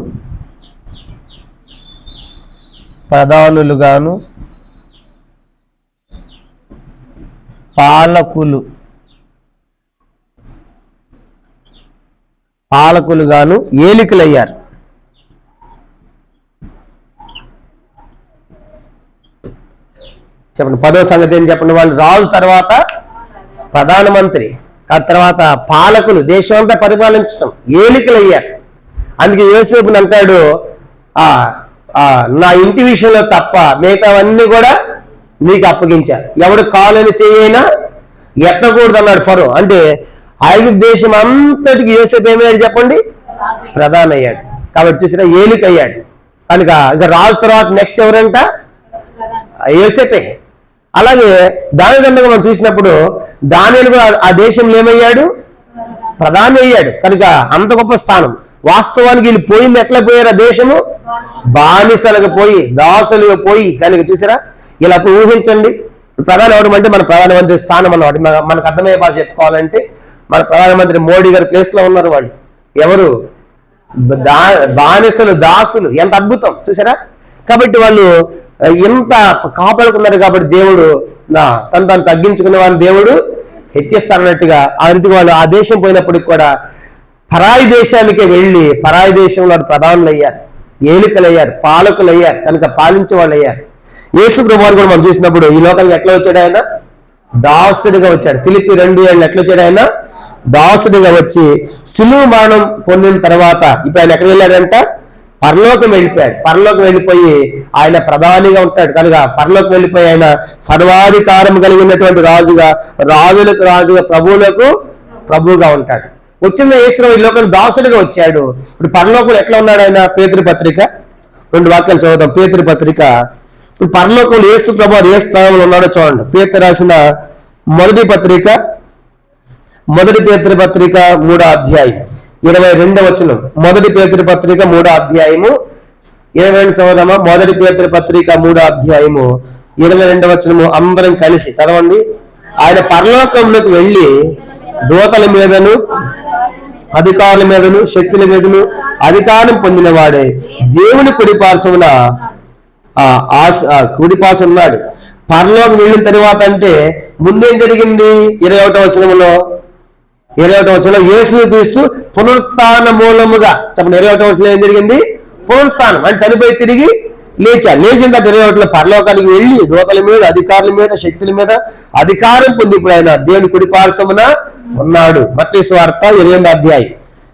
పాలకులుగాను ఏలికలయ్యారు. చెప్పండి 10వ సంగతి ఏం చెప్పండి? వాళ్ళు రాజు తర్వాత ప్రధానమంత్రి, ఆ తర్వాత పాలకులు, దేశం అంతా పరిపాలించడం, ఏలికలయ్యారు. అందుకే యోసేపుని అంటాడు, నా ఇంటి విషయంలో తప్ప మిగతావన్నీ కూడా నీకు అప్పగించా. ఎవడు కాలని చేయైనా ఎత్తకూడదు అన్నాడు ఫరో. అంటే ఐగుప్తు దేశం అంతటికి యోసేపు ఏమయ్యాడు చెప్పండి? ప్రధాని అయ్యాడు. కాబట్టి చూసినా ఏలిక అయ్యాడు. కనుక ఇక రాజు తర్వాత నెక్స్ట్ ఎవరంట? యోసేపే. అలాగే దాని గంటగా మనం చూసినప్పుడు దానియేలు కూడా ఆ దేశంలో ఏమయ్యాడు? ప్రధాని అయ్యాడు. కనుక అంత గొప్ప స్థానం. వాస్తవానికి వీళ్ళు పోయింది ఎట్లా పోయారు? ఆ దేశము బానిసలుగా పోయి, దాసులుగా పోయి. కనుక చూసారా, ఇలా ఊహించండి. ప్రధాని అవడం అంటే మన ప్రధానమంత్రి స్థానం అన్నమాట. మనకు అర్థమయ్యే భాష చెప్పుకోవాలంటే మన ప్రధానమంత్రి మోడీ గారి ప్లేస్ లో ఉన్నారు వాళ్ళు. ఎవరు? బానిసలు, దాసులు. ఎంత అద్భుతం చూసారా. కాబట్టి వాళ్ళు ఎంత కాపాడుకున్నారు. కాబట్టి దేవుడు తను తగ్గించుకునే వాళ్ళని దేవుడు హెచ్చిస్తారన్నట్టుగా ఆ రీతి వాళ్ళు ఆ దేశం పోయినప్పటికి కూడా పరాయి దేశానికి వెళ్ళి పరాయి దేశంలో ప్రధానులు అయ్యారు, ఏలికలు అయ్యారు, పాలకులు అయ్యారు. కనుక పాలించే వాళ్ళు అయ్యారు. యేసు ప్రభువు కూడా మనం చూసినప్పుడు ఈ లోకానికి ఎట్లా వచ్చాడు? ఆయన దాసుడిగా వచ్చాడు. ఫిలిప్పీ 2:7 ఎట్లా వచ్చాడు? ఆయన దాసుడిగా వచ్చి సిలువ మరణం పొందిన తర్వాత ఇప్పుడు ఆయన ఎక్కడ వెళ్ళాడంట? పరలోకం వెళ్ళిపోయాడు. పరలోకం వెళ్ళిపోయి ఆయన ప్రధానిగా ఉంటాడు. కనుక పరలోకం వెళ్ళిపోయి ఆయన సర్వాధికారం కలిగినటువంటి రాజుగా, రాజులకు రాజుగా, ప్రభువులకు ప్రభువుగా ఉంటాడు. వచ్చిన యేసు ఈ లోకంలో దాసుడిగా వచ్చాడు. ఇప్పుడు పరలోకంలో ఎట్లా ఉన్నాడు ఆయన? పేతురు పత్రిక 2 వాక్యాలు చదువుతాం. పేతురు పత్రిక. ఇప్పుడు పరలోకంలో యేసు ప్రభువు ఏ స్థానంలో ఉన్నాడో చూడండి. పేతురు రాసిన మొదటి పత్రిక 3వ అధ్యాయం 22వ వచనం. మొదటి పేతురు పత్రిక 3వ అధ్యాయము 22 చదువుదామా? మొదటి పేతురు పత్రిక 3వ అధ్యాయము 22వ వచనము అందరం కలిసి చదవండి. ఆయన పరలోకంలోకి వెళ్ళి దూతల మీదను, అధికారుల మీదను, శక్తుల మీదను అధికారం పొందిన వాడే దేవుని కుడిపార్శ్వమున ఉన్నాడు. పరలోకి వెళ్ళిన తర్వాత అంటే ముందేం జరిగింది? 21వ వచనంలో యేసు క్రీస్తు పునరుత్థాన మూలముగా చెప్పండి. 21వ వచనంలో ఏం జరిగింది? పునరుత్థానం. అని చనిపోయి తిరిగి లేచాడు. లేచిన తర్వాత 21లో పరలోకానికి వెళ్ళి దూతల మీద, అధికారుల మీద, శక్తుల మీద అధికారం పొంది ఇప్పుడు ఆయన దేవుని కుడిపార్శ్వమున ఉన్నాడు. మత్తయి సువార్త 28వ అధ్యాయం.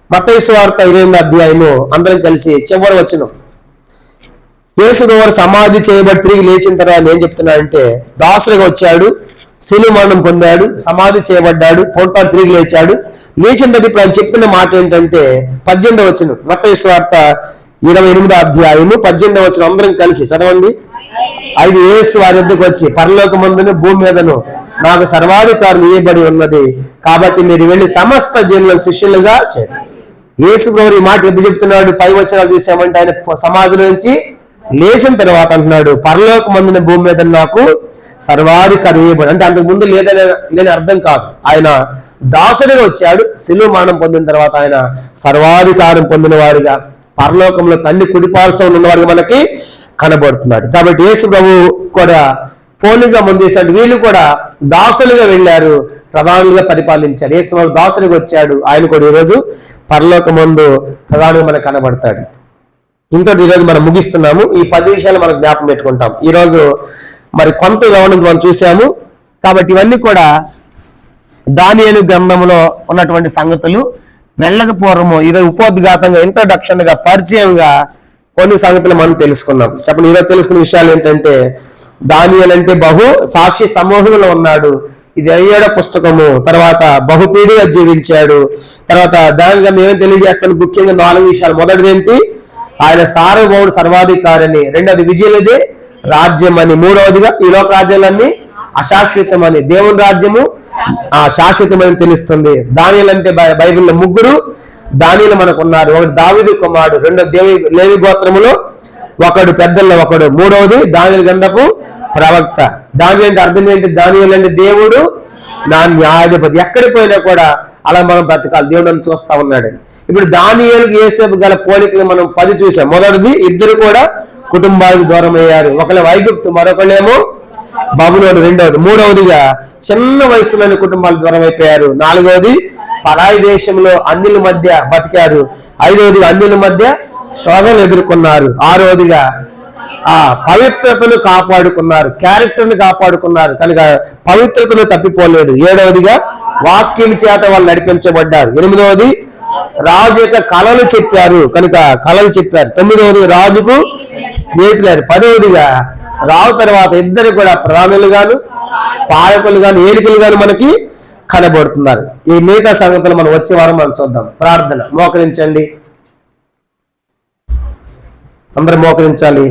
మత్తయి సువార్త 28వ అధ్యాయము అందరం కలిసి చివరి వచనం. యేసు వారు సమాధి చేయబడి తిరిగి లేచిన తర్వాత ఏం చెప్తున్నాడంటే దాసులుగా వచ్చాడు, శిలువ మరణం పొందాడు, సమాధి చేయబడ్డాడు, పునరుత్థానం తిరిగి లేచాడు. లేచిన తర్వాత ఇప్పుడు ఆయన చెప్తున్న మాట ఏంటంటే 18వ వచనం. మత్తయి సువార్త 28వ అధ్యాయము 18వ వచనం అందరం కలిసి చదవండి. అయితే యేసు వారి వద్దకు వచ్చి పరలోకమందును భూమి మీదను నాకు సర్వాధికారం ఇవ్వబడి ఉన్నది, కాబట్టి మీరు వెళ్ళి సమస్త జనులను శిష్యులుగా చేయండి. యేసు ప్రభువు ఈ మాట ఎప్పుడు చెప్తున్నాడు? పై వచనాలు చూసామంటే ఆయన సమాధి నుంచి లేచిన తర్వాత అంటున్నాడు పరలోకమందున భూమి మీద నాకు సర్వాధికారం ఇవ్వబడి. అంటే అంతకు ముందు లేని అర్థం కాదు. ఆయన దాసుడిగా వచ్చాడు, శిలువ మరణం పొందిన తర్వాత ఆయన సర్వాధికారం పొందిన వాడిగా పరలోకంలో తండ్రి కుడిపార్శ్వమున ఉన్నవాడిగా మనకి కనబడుతున్నాడు. కాబట్టి యేసు ప్రభువు కూడా పోలిగా ముందు చేశాడు. వీళ్ళు కూడా దాసులుగా వెళ్ళారు, ప్రధానులుగా పరిపాలించారు. యేసు ప్రభువు దాసులుగా వచ్చాడు, ఆయన కూడా ఈరోజు పరలోకమందు ప్రధానిగా మనకు కనబడతాడు. ఇంతటి ఈరోజు మనం ముగిస్తున్నాము. ఈ 10 విషయాలు మనం జ్ఞాపకం పెట్టుకుంటాం. ఈరోజు మరి కొంత గమనించి మనం చూసాము. కాబట్టి ఇవన్నీ కూడా దానియేలు గ్రంథంలో ఉన్నటువంటి సంగతులు. వెళ్ళక పూర్వము ఈరోజు ఉపోద్ఘాతంగా, ఇంట్రడక్షన్ గా, పరిచయంగా కొన్ని సంగతులు మనం తెలుసుకున్నాం. చెప్పండి, ఈరోజు తెలుసుకున్న విషయాలు ఏంటంటే దానియేలు అంటే బహు సాక్షి సమూహంలో ఉన్నాడు. ఇది 7వ పుస్తకము. తర్వాత బహుపీడిగా జీవించాడు. తర్వాత దానిగా ఏమేమి తెలియజేస్తాను? ముఖ్యంగా 4 విషయాలు. మొదటిది ఏంటి? ఆయన సార్వభౌముడు, సర్వాధికారిని. రెండవది విజయులదే రాజ్యం అని. మూడవదిగా ఈ లోక రాజ్యాలన్నీ అశాశ్వతమని, దేవుని రాజ్యము శాశ్వతమని తెలుస్తుంది. దానియేలు అంటే బైబిల్లో 3 దానియేలు మనకు ఉన్నారు. ఒకటి దావీదు కుమారుడు, రెండో లేవి గోత్రములో ఒకడు, పెద్దల్లో ఒకడు, మూడవది దానియేలు గ్రంథపు ప్రవక్త. దానియేలు అంటే అర్థం ఏంటి? దానియేలు అంటే దేవుడు నా న్యాయాధిపతి. ఎక్కడికి పోయినా కూడా అలా మనం బ్రతకాలి, దేవుడు అని చూస్తా ఉన్నాడు. ఇప్పుడు దానియేలుకి యేసేపు గల పోలికలు మనం 10 చూసాం. మొదటిది, ఇద్దరు కూడా కుటుంబాలకు దూరం అయ్యారు. ఒకళ్ళు ఐగుప్తు, మరొకళ్ళేమో బబులోను. రెండవది, మూడవదిగా చిన్న వయసులోని కుటుంబాలు దూరం అయిపోయారు. నాలుగవది, పరాయి దేశంలో అన్యుల మధ్య బతికారు. ఐదవదిగా అన్యుల మధ్య శోధనలు ఎదుర్కొన్నారు. ఆరవదిగా పవిత్రతను కాపాడుకున్నారు, క్యారెక్టర్ని కాపాడుకున్నారు, కనుక పవిత్రతను తప్పిపోలేదు. ఏడవదిగా వాక్యం చేత వాళ్ళు నడిపించబడ్డారు. ఎనిమిదవది, రాజు యొక్క కళలు చెప్పారు, కనుక కళలు చెప్పారు. 9వది, రాజుకు స్నేహితులారు. 10వదిగా రావు తర్వాత ఇద్దరు కూడా ప్రధానులు గాను పాలకులు గాను ఏలికలు గాను మనకి కనబడుతున్నారు. ఈ మిగతా సంగతులు మనం వచ్చే వారం మనం చూద్దాం. ప్రార్థన. మోకరించండి, అందరూ మోకరించాలి.